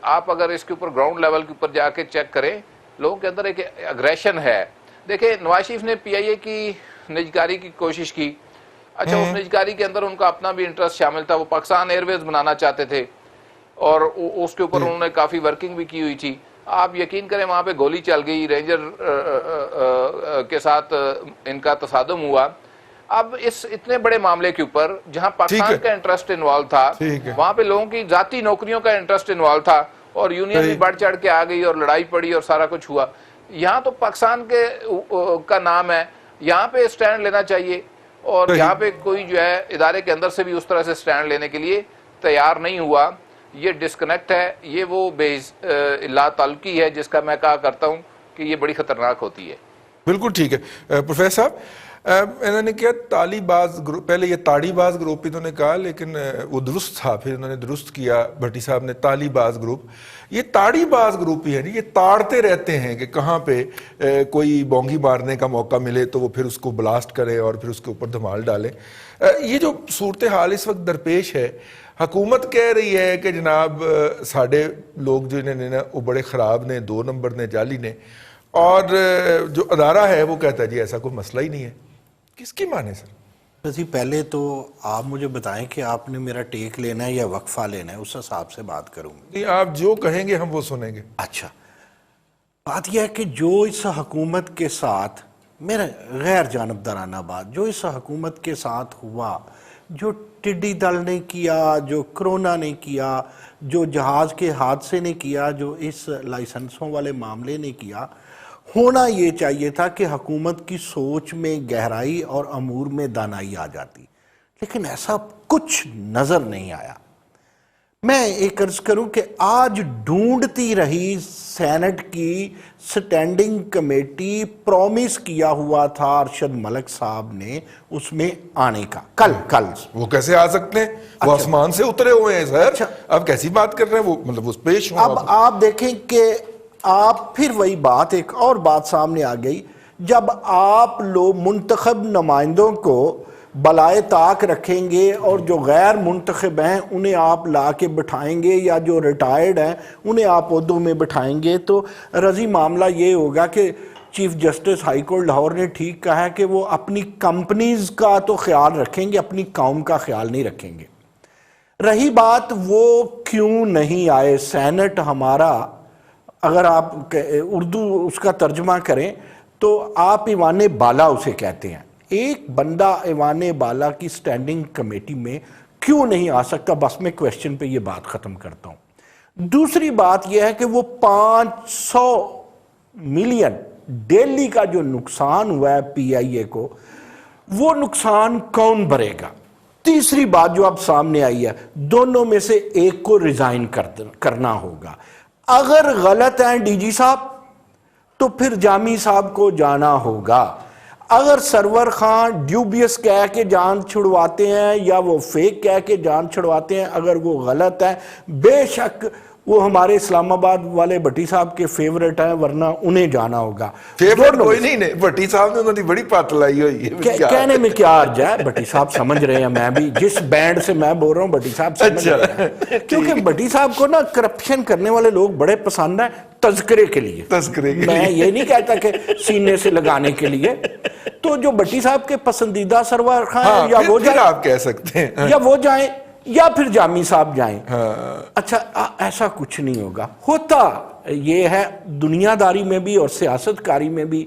آپ اگر اس کے اوپر گراؤنڈ لیول کے اوپر جا کے چیک کریں, لوگوں کے اندر ایک اگریشن ہے. دیکھیں نواز شریف نے پی آئی اے کی نجکاری کی کوشش کی. اچھا, اس نجکاری کے اندر ان کا اپنا بھی انٹرسٹ شامل تھا. وہ پاکستان ایئر ویز بنانا چاہتے تھے اور اس کے اوپر انہوں نے کافی ورکنگ بھی کی ہوئی تھی. آپ یقین کریں وہاں پہ گولی چل گئی, رینجر کے ساتھ ان کا تصادم ہوا. اب اس اتنے بڑے معاملے کے اوپر جہاں پاکستان کا انٹرسٹ انوالو تھا, وہاں پہ لوگوں کی ذاتی نوکریوں کا انٹرسٹ انوالو تھا, اور یونین بھی بڑھ چڑھ کے آ گئی اور لڑائی پڑی اور سارا کچھ ہوا. یہاں تو پاکستان کا نام ہے, یہاں پہ سٹینڈ لینا چاہیے. اور یہاں پہ کوئی جو ہے ادارے کے اندر سے بھی اس طرح سے سٹینڈ لینے کے لیے تیار نہیں ہوا. یہ ڈسکنیکٹ ہے, یہ وہ بے لا تعلقی ہے جس کا میں کہا کرتا ہوں کہ یہ بڑی خطرناک ہوتی ہے. بالکل ٹھیک ہے پروفیسر صاحب. انہوں نے کیا تالی باز گروپ, پہلے یہ تاڑی باز گروپ انہوں نے کہا لیکن وہ درست تھا, پھر انہوں نے درست کیا بھٹی صاحب نے تالی باز گروپ. یہ تاڑی باز گروپ ہی ہے, یہ تاڑتے رہتے ہیں کہ کہاں پہ کوئی بونگی مارنے کا موقع ملے تو وہ پھر اس کو بلاسٹ کرے اور پھر اس کے اوپر دھمال ڈالیں. یہ جو صورتحال اس وقت درپیش ہے, حکومت کہہ رہی ہے کہ جناب ساڑھے لوگ جو انہیں وہ بڑے خراب نے, 2 نمبر نے, جعلی نے, اور جو ادارہ ہے وہ کہتا ہے جی ایسا کوئی مسئلہ ہی نہیں ہے. کس کی مانے سر؟ جی پہلے تو آپ مجھے بتائیں کہ آپ نے میرا ٹیک لینا ہے یا وقفہ لینا ہے, اس حساب سے بات کروں گی. آپ جو کہیں گے ہم وہ سنیں گے. اچھا, بات یہ ہے کہ جو اس حکومت کے ساتھ, میرا غیر جانبدارانہ بات, جو اس حکومت کے ساتھ ہوا, جو ٹڈی دل نے کیا, جو کرونا نے کیا, جو جہاز کے حادثے نے کیا, جو اس لائسنسوں والے معاملے نے کیا, ہونا یہ چاہیے تھا کہ حکومت کی سوچ میں گہرائی اور امور میں دانائی آ جاتی, لیکن ایسا کچھ نظر نہیں آیا. میں ایک عرض کروں کہ آج ڈھونڈتی رہی سینٹ کی سٹینڈنگ کمیٹی، پرومس کیا ہوا تھا ارشد ملک صاحب نے اس میں آنے کا، کل وہ کیسے آ سکتے ہیں؟ وہ آسمان سے اترے ہوئے ہیں سر، اب کیسی بات کر رہے ہیں؟ وہ مطلب اس پیش ہوں۔ اب آپ دیکھیں کہ آپ پھر وہی بات، ایک اور بات سامنے آ گئی، جب آپ لوگ منتخب نمائندوں کو بلائے طاق رکھیں گے اور جو غیر منتخب ہیں انہیں آپ لا کے بٹھائیں گے، یا جو ریٹائرڈ ہیں انہیں آپ عہدوں میں بٹھائیں گے، تو رضی معاملہ یہ ہوگا کہ chief justice high court Lahore نے ٹھیک کہا ہے کہ وہ اپنی کمپنیز کا تو خیال رکھیں گے، اپنی قوم کا خیال نہیں رکھیں گے۔ رہی بات وہ کیوں نہیں آئے، سینٹ ہمارا اگر آپ اردو اس کا ترجمہ کریں تو آپ ایوان بالا اسے کہتے ہیں، ایک بندہ ایوان بالا کی سٹینڈنگ کمیٹی میں کیوں نہیں آ سکتا؟ بس میں کویسچن پہ یہ بات ختم کرتا ہوں۔ دوسری بات یہ ہے کہ وہ 500 ملین ڈیلی کا جو نقصان ہوا ہے پی آئی اے کو، وہ نقصان کون بھرے گا؟ تیسری بات جو اب سامنے آئی ہے، دونوں میں سے ایک کو ریزائن کرنا ہوگا۔ اگر غلط ہیں ڈی جی صاحب تو پھر جامی صاحب کو جانا ہوگا۔ اگر سرور خان ڈیوبیس کہہ کے جان چھڑواتے ہیں یا وہ فیک کہہ کے جان چھڑواتے ہیں، اگر وہ غلط ہے، بے شک وہ ہمارے اسلام آباد والے بھٹی صاحب کے فیورٹ ہیں، ورنہ انہیں جانا ہوگا۔ فیورٹ کوئی نہیں، بھٹی صاحب نے انہوں نے بڑی پات لائی ہوئی ہے، کہنے میں کیا عرض ہے، بھٹی صاحب سمجھ رہے ہیں، میں بھی جس بینڈ سے میں بول رہا ہوں بھٹی صاحب سمجھ رہے ہیں، کیونکہ بھٹی صاحب کو نا کرپشن کرنے والے لوگ بڑے پسند ہیں تذکرے کے لیے، میں یہ نہیں کہتا کہ سینے سے لگانے کے لیے۔ تو جو بھٹی صاحب کے پسندیدہ سرور خان یا وہ جائیں، آپ کہہ سکتے ہیں، یا وہ جائیں یا پھر جامی صاحب جائیں۔ اچھا ایسا کچھ نہیں ہوگا، ہوتا یہ ہے دنیا داری میں بھی اور سیاست کاری میں بھی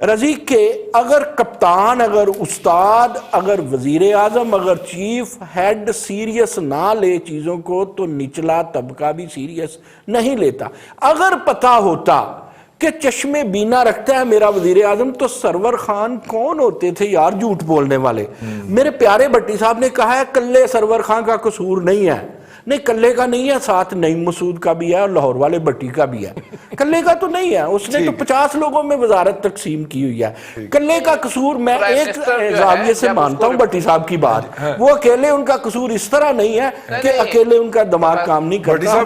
رضی کہ اگر کپتان، اگر استاد، اگر وزیر اعظم، اگر چیف ہیڈ سیریس نہ لے چیزوں کو تو نچلا طبقہ بھی سیریس نہیں لیتا۔ اگر پتہ ہوتا کہ چشمے بینا رکھتا ہے میرا وزیر اعظم تو سرور خان کون ہوتے تھے یار جھوٹ بولنے والے؟ میرے پیارے بھٹی صاحب نے کہا ہے کلے سرور خان کا قصور نہیں ہے، نہیں کلے کا نہیں ہے، ساتھ نعیم مسعود کا بھی ہے اور لاہور والے بھٹی کا بھی ہے، کلے کا تو نہیں ہے، اس نے تو 50 لوگوں میں وزارت تقسیم کی ہوئی ہے، کلے کا قصور میں ایک زاویے سے مانتا ہوں بھٹی صاحب کی بات، وہ اکیلے ان کا قصور اس طرح نہیں ہے کہ اکیلے ان کا دماغ کام نہیں کرتا،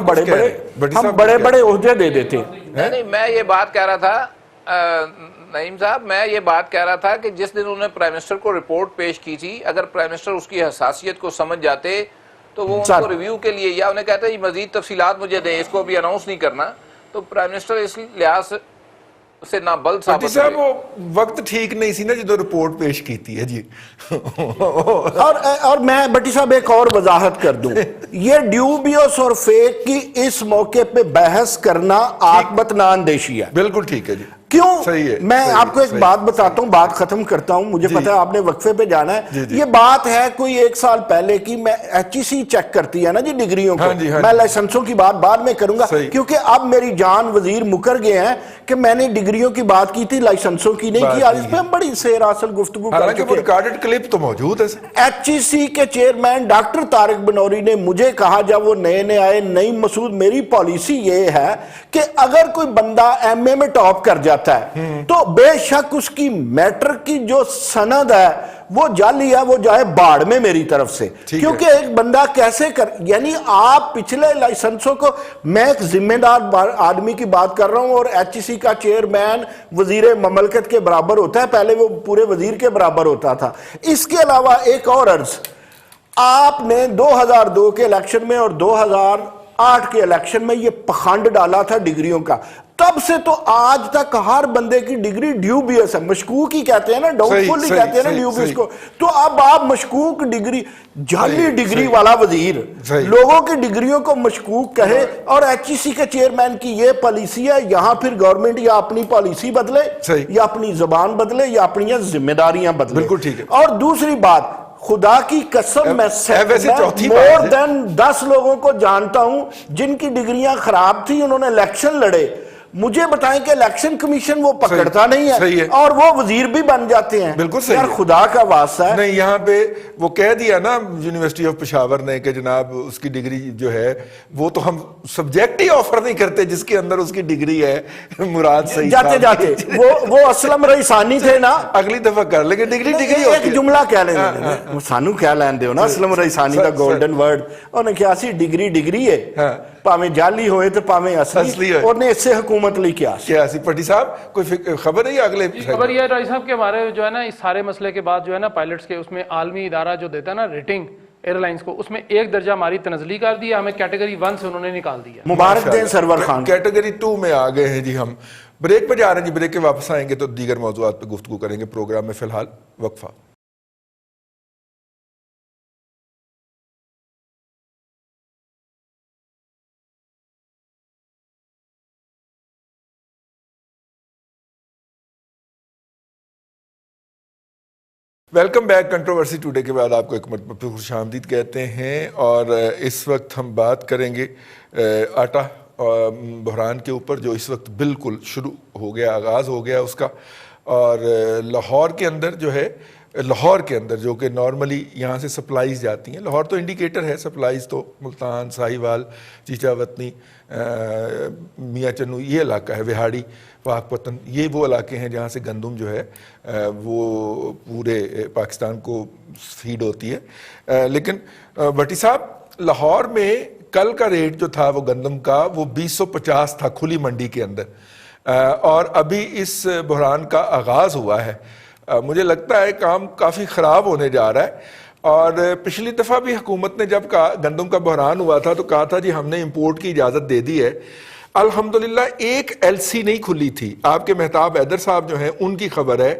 ہم بڑے بڑے عہدے دے دیتے ہیں۔ نہیں میں یہ بات کہہ رہا تھا نعیم صاحب، میں یہ بات کہہ رہا تھا کہ جس دن انہوں نے پرائم منسٹر کو رپورٹ پیش کی تھی، اگر پرائم منسٹر اس کی حساسیت کو سمجھ جاتے تو وہ ان کو ریویو کے لیے یا انہیں کہتا ہے یہ مزید تفصیلات مجھے دیں، اس کو ابھی اناؤنس نہیں کرنا، تو پرائم منسٹر اس لحاظ سے نابل ثابت ہوئے۔ صاحب وہ وقت ٹھیک نہیں سی نا جدو رپورٹ پیش کیتی ہے جی۔ اور میں بھٹی صاحب ایک اور وضاحت کر دوں، یہ ڈیوبیوس اور فیک کی اس موقع پہ بحث کرنا عاقبت نہ اندیشی ہے۔ بالکل ٹھیک ہے جی، کیوں؟ صحیح ہے، میں آپ کو ایک بات بتاتا ہوں، بات ختم کرتا ہوں، مجھے پتا ہے آپ نے وقفے پہ جانا ہے۔ یہ بات ہے کوئی 1 سال پہلے کی، میں ایچ ای سی چیک کرتی ہے نا جی ڈگریوں کو، میں لائسنسوں کی بات بعد میں کروں گا کیونکہ اب میری جان وزیر مکر گئے ہیں کہ میں نے ڈگریوں کی بات کی تھی، لائسنسوں کی نہیں کی، آج اس پہ ہم بڑی سیر اصل گفتگو کر چکے ہیں۔ ریکارڈڈ کلپ تو موجود ہے۔ ایچ ای سی کے چیئرمین ڈاکٹر طارق بنوری نے مجھے کہا جب وہ نئے آئے، نعیم مسعود میری پالیسی یہ ہے کہ اگر کوئی بندہ ایم اے میں ٹاپ کر جاتا ہے تو بے شک اس کی میٹر کی جو سند ہے وہ جعلی ہے، وہ جائے باڑ میں میری طرف سے، کیونکہ ایک بندہ کیسے یعنی آپ پچھلے لائسنسوں کو، میں ایک ذمہ دار آدمی کی بات کر رہا ہوں اور ایچ ای سی کا چیئرمین وزیر مملکت کے برابر ہوتا ہے، پہلے وہ پورے وزیر کے برابر ہوتا تھا۔ اس کے علاوہ ایک اور عرض، آپ نے 2002 کے الیکشن میں اور 2008 کے الیکشن میں یہ پخنڈ ڈالا تھا ڈگریوں کا، تب سے تو آج تک ہر بندے کی ڈگری ڈیوبیس ہے، مشکوک ہی کہتے ہیں نا، ڈاؤٹ فل ہی کہتے ہیں نا ڈیوبیس کو، تو اب آپ مشکوک ڈگری، جعلی ڈگری والا وزیر لوگوں کی ڈگریوں کو مشکوک کہے، اور ایچ ای سی کے چیئرمین کی یہ پالیسی ہے، یہاں پھر گورنمنٹ یا اپنی پالیسی بدلے یا اپنی زبان بدلے یا اپنی ذمہ داریاں بدلے۔ بالکل ٹھیک ہے۔ اور دوسری بات، خدا کی قسم میں مور دین 10 لوگوں کو جانتا ہوں جن کی ڈگریاں خراب تھی، انہوں نے الیکشن لڑے، مجھے بتائیں کہ الیکشن کمیشن وہ پکڑتا نہیں صحیح ہے ہے، اور وہ وزیر بھی بن جاتے ہیں. بالکل صحیح یار ہے. خدا کا واسطہ ہے. نہیں یہاں پہ وہ کہہ دیا نا یونیورسٹی آف پشاور نے کہ جناب اس کی ڈگری جو ہے وہ تو ہم سبجیکٹ ہی آفر نہیں کرتے جس کے اندر اس کی ڈگری ہے. مراد صحیح جاتے جاتے وہ اسلم رئیسانی تھے نا, اگلی دفعہ کر لیں گے, ڈگری ڈگری ایک ہوتی ہے. جملہ کہہ لیں گے سانو کیا لین دیو نا اسلم رئیسانی دا گولڈن ورڈ, انہوں نے کیا سی ڈگری ڈگری ہے, پاویں جعلی ہوئے تو پاویں اصلی, اور نے اس سے حکومت لی کیا سی. پٹی صاحب کوئی خبر نہیں اگلے خبر یہ ہے راجی صاحب کہ ہمارے جو ہے نا اس سارے مسئلے کے بعد جو ہے نا پائلٹس کے اس میں عالمی ادارہ جو دیتا ہے نا ریٹنگ ایئر لائنس کو, اس میں 1 درجہ ہماری تنزلی کر دیا, ہمیں کیٹیگری 1 سے انہوں نے نکال دیا. مبارک دیں سرور خان. کیٹیگری 2 میں آ گئے ہیں جی. ہم بریک پہ جا رہے ہیں جی, بریک کے واپس آئیں گے تو دیگر موضوعات پہ گفتگو کریں گے. پروگرام میں فی الحال وقفہ. Welcome back. کنٹروورسی ٹوڈے کے بعد آپ کو ایک مرتبہ پھر خوش آمدید کہتے ہیں, اور اس وقت ہم بات کریں گے آٹا بحران کے اوپر جو اس وقت بالکل شروع ہو گیا, آغاز ہو گیا اس کا. اور لاہور کے اندر جو ہے, لاہور کے اندر جو کہ نارملی یہاں سے سپلائیز جاتی ہیں, لاہور تو انڈیکیٹر ہے, سپلائیز تو ملتان, ساہیوال, چیچا وطنی, میاں چنو یہ علاقہ ہے, وہاڑی, پاک پتن, یہ وہ علاقے ہیں جہاں سے گندم جو ہے وہ پورے پاکستان کو فیڈ ہوتی ہے. لیکن بٹی صاحب لاہور میں کل کا ریٹ جو تھا وہ گندم کا وہ 250 تھا کھلی منڈی کے اندر, اور ابھی اس بحران کا آغاز ہوا ہے. مجھے لگتا ہے کام کافی خراب ہونے جا رہا ہے. اور پچھلی دفعہ بھی حکومت نے جب گندم کا بحران ہوا تھا تو کہا تھا جی ہم نے امپورٹ کی اجازت دے دی ہے. الحمدللہ ایک ایل سی نہیں کھلی تھی. آپ کے مہتاب حیدر صاحب جو ہیں ان کی خبر ہے,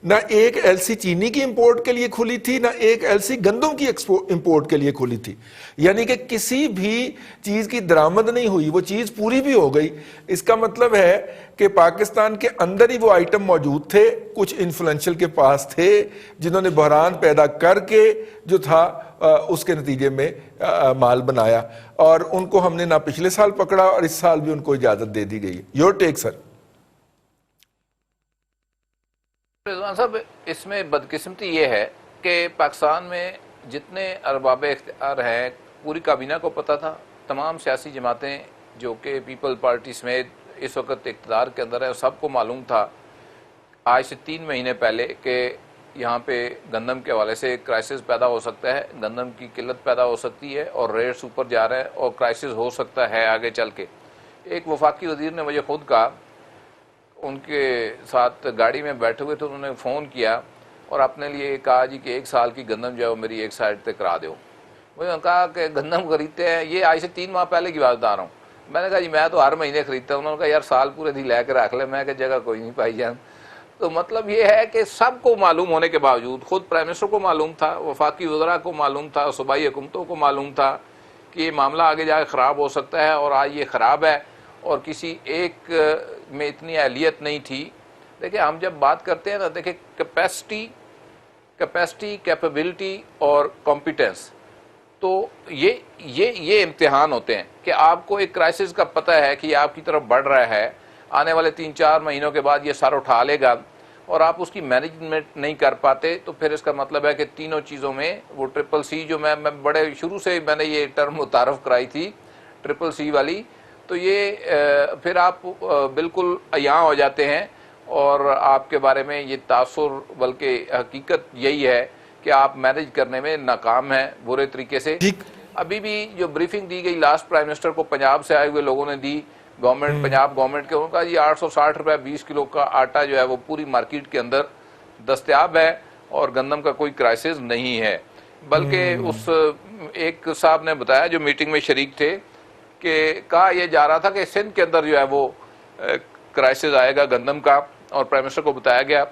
نہ ایک ایل سی چینی کی امپورٹ کے لیے کھلی تھی, نہ ایک ایل سی گندم کی امپورٹ کے لیے کھلی تھی. یعنی کہ کسی بھی چیز کی درآمد نہیں ہوئی, وہ چیز پوری بھی ہو گئی. اس کا مطلب ہے کہ پاکستان کے اندر ہی وہ آئٹم موجود تھے, کچھ انفلوئنشل کے پاس تھے جنہوں نے بحران پیدا کر کے جو تھا اس کے نتیجے میں مال بنایا, اور ان کو ہم نے نہ پچھلے سال پکڑا اور اس سال بھی ان کو اجازت دے دی گئی ہے. یور ٹیک سر. رضوان صاحب اس میں بدقسمتی یہ ہے کہ پاکستان میں جتنے ارباب اختیار ہیں پوری کابینہ کو پتہ تھا, تمام سیاسی جماعتیں جو کہ پیپل پارٹی سمیت اس وقت اقتدار کے اندر ہے سب کو معلوم تھا آج سے 3 مہینے پہلے کہ یہاں پہ گندم کے حوالے سے کرائسس پیدا ہو سکتا ہے, گندم کی قلت پیدا ہو سکتی ہے اور ریٹس اوپر جا رہے ہیں اور کرائسس ہو سکتا ہے آگے چل کے. ایک وفاقی وزیر نے مجھے خود کہا, ان کے ساتھ گاڑی میں بیٹھے ہوئے تو انہوں نے فون کیا اور اپنے لیے کہا جی کہ 1 سال کی گندم جو ہے وہ میری ایک سائڈ پہ کرا دو. مجھے کہا کہ گندم خریدتے ہیں, یہ آج سے 3 ماہ پہلے کی بات بتا رہا ہوں. میں نے کہا جی میں تو ہر مہینے خریدتا ہوں. انہوں نے کہا یار سال پورے دی لے کے رکھ لے. میں کہ جگہ کوئی نہیں پائی جان. تو مطلب یہ ہے کہ سب کو معلوم ہونے کے باوجود, خود پرائم منسٹر کو معلوم تھا, وفاقی وزراء کو معلوم تھا, صوبائی حکومتوں کو معلوم تھا کہ یہ معاملہ آگے جا کے خراب ہو سکتا ہے, اور آج یہ خراب ہے اور کسی ایک میں اتنی اہلیت نہیں تھی. دیکھیں ہم جب بات کرتے ہیں نا, دیکھیں کیپیسٹی, کیپیبلٹی اور کمپیٹنس, تو یہ امتحان ہوتے ہیں کہ آپ کو ایک کرائسس کا پتہ ہے کہ یہ آپ کی طرف بڑھ رہا ہے, آنے والے 3-4 مہینوں کے بعد یہ سر اٹھا لے گا, اور آپ اس کی مینجمنٹ نہیں کر پاتے, تو پھر اس کا مطلب ہے کہ تینوں چیزوں میں وہ CCC جو میں بڑے شروع سے میں نے یہ ٹرم متعارف کرائی تھی CCC والی, تو یہ پھر آپ بالکل عیاں ہو جاتے ہیں اور آپ کے بارے میں یہ تاثر, بلکہ حقیقت یہی ہے کہ آپ مینج کرنے میں ناکام ہیں برے طریقے سے. ابھی بھی جو بریفنگ دی گئی لاسٹ پرائم منسٹر کو پنجاب سے آئے ہوئے لوگوں نے دی, گورنمنٹ پنجاب گورنمنٹ کے, ان کا یہ 860 روپے 20 کلو کا آٹا جو ہے وہ پوری مارکیٹ کے اندر دستیاب ہے, اور گندم کا کوئی کرائسس نہیں ہے. بلکہ اس ایک صاحب نے بتایا جو میٹنگ میں شریک تھے کہ کہا یہ جا رہا تھا کہ سندھ کے اندر جو ہے وہ کرائسس آئے گا گندم کا, اور پرائم منسٹر کو بتایا گیا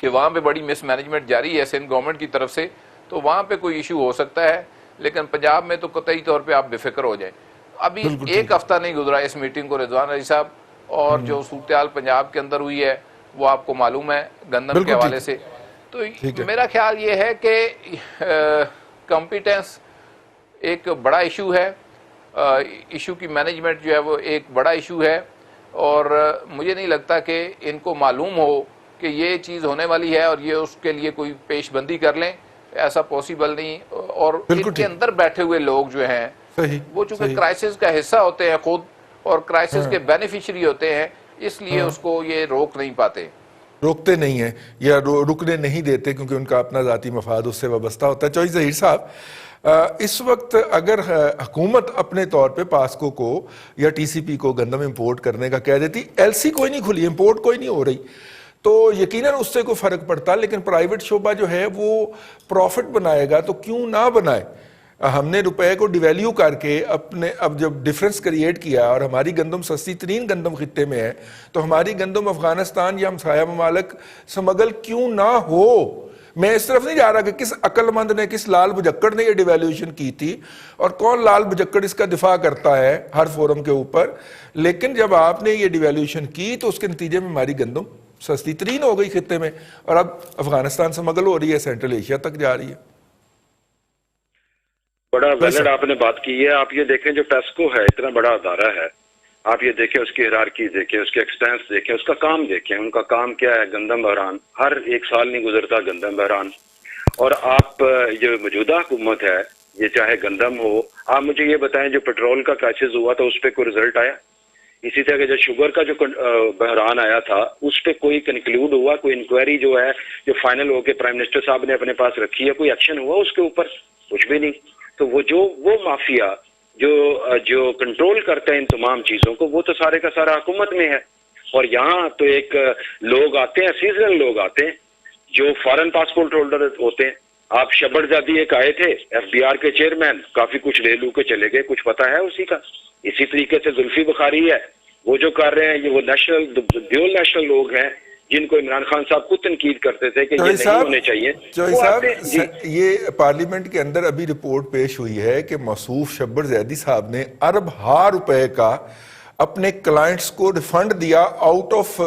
کہ وہاں پہ بڑی مس مینجمنٹ جاری ہے سندھ گورنمنٹ کی طرف سے, تو وہاں پہ کوئی ایشو ہو سکتا ہے, لیکن پنجاب میں تو قطعی طور پہ آپ بے فکر ہو جائیں. ابھی 1 ہفتہ نہیں گزرا اس میٹنگ کو رضوان علی صاحب, اور جو صورتحال پنجاب کے اندر ہوئی ہے وہ آپ کو معلوم ہے گندم کے حوالے سے. تو میرا خیال یہ ہے کہ کمپیٹنس ایک بڑا ایشو ہے, ایشو کی مینجمنٹ جو ہے وہ ایک بڑا ایشو ہے, اور مجھے نہیں لگتا کہ ان کو معلوم ہو کہ یہ چیز ہونے والی ہے اور یہ اس کے لیے کوئی پیش بندی کر لیں، ایسا پاسبل نہیں. اور ان کے اندر بیٹھے ہوئے لوگ جو ہیں وہ چونکہ کرائسس کا حصہ ہوتے ہیں خود اور کرائسس کے بینیفیشری ہوتے ہیں، اس لیے اس کو یہ روک نہیں پاتے، روکتے نہیں ہیں یا رکنے نہیں دیتے کیونکہ ان کا اپنا ذاتی مفاد اس سے وابستہ ہوتا ہے. چوہدری ظہیر صاحب، اس وقت اگر حکومت اپنے طور پہ پاسکو کو یا ٹی سی پی کو گندم امپورٹ کرنے کا کہہ دیتی، ایل سی کوئی نہیں کھلی، امپورٹ کوئی نہیں ہو رہی، تو یقیناً اس سے کوئی فرق پڑتا. لیکن پرائیویٹ شعبہ جو ہے وہ پروفٹ بنائے گا تو کیوں نہ بنائے. ہم نے روپے کو ڈیویلیو کر کے اپنے اب جب ڈیفرنس کریٹ کیا اور ہماری گندم سستی ترین گندم خطے میں ہے تو ہماری گندم افغانستان یا ہمسایہ ممالک سمگل کیوں نہ ہو. میں اس طرف نہیں جا رہا کہ کس عقل مند نے، کس لال بجکڑ نے یہ ڈیویلیوشن کی تھی اور کون لال بجکڑ اس کا دفاع کرتا ہے ہر فورم کے اوپر، لیکن جب آپ نے یہ ڈیویلیوشن کی تو اس کے نتیجے میں ہماری گندم سستی ترین ہو گئی خطے میں اور اب افغانستان سمگل ہو رہی ہے، سینٹرل ایشیا تک جا رہی ہے. بڑا ویلڈ آپ نے بات کی ہے. آپ یہ دیکھیں جو پیسکو ہے اتنا بڑا ادارہ ہے، آپ یہ دیکھیں اس کی ہیرارکی دیکھیں، اس کے ایکسپینس دیکھیں، اس کا کام دیکھیں. ان کا کام کیا ہے؟ گندم بحران. ہر ایک سال نہیں گزرتا گندم بحران. اور آپ جو موجودہ حکومت ہے، یہ چاہے گندم ہو، آپ مجھے یہ بتائیں جو پیٹرول کا کرائسس ہوا تھا اس پہ کوئی رزلٹ آیا؟ اسی طرح جو شوگر کا جو بحران آیا تھا اس پہ کوئی کنکلوڈ ہوا؟ کوئی انکوائری جو ہے جو فائنل ہو کے پرائم منسٹر صاحب نے اپنے پاس رکھی ہے، کوئی ایکشن ہوا اس کے اوپر؟ کچھ بھی نہیں. تو وہ مافیا جو کنٹرول کرتے ہیں ان تمام چیزوں کو، وہ تو سارے کا سارا حکومت میں ہے. اور یہاں تو ایک لوگ آتے ہیں، سیزنل لوگ آتے ہیں جو فارن پاسپورٹ ہولڈر ہوتے ہیں. آپ شبر زادی ایک آئے تھے ایف بی آر کے چیئرمین، کافی کچھ لے لو کے چلے گئے، کچھ پتا ہے اسی کا. اسی طریقے سے زلفی بخاری ہے، وہ جو کر رہے ہیں یہ وہ ڈیول نیشنل لوگ ہیں جن کو عمران خان صاحب خود تنقید کرتے تھے کہ یہ نہیں ہونے چاہیے. چوہدری صاحب، یہ پارلیمنٹ کے اندر ابھی رپورٹ پیش ہوئی ہے کہ موصوف شبر زیدی صاحب نے ارب ہا روپے کا اپنے کلائنٹس کو ریفنڈ دیا آؤٹ آف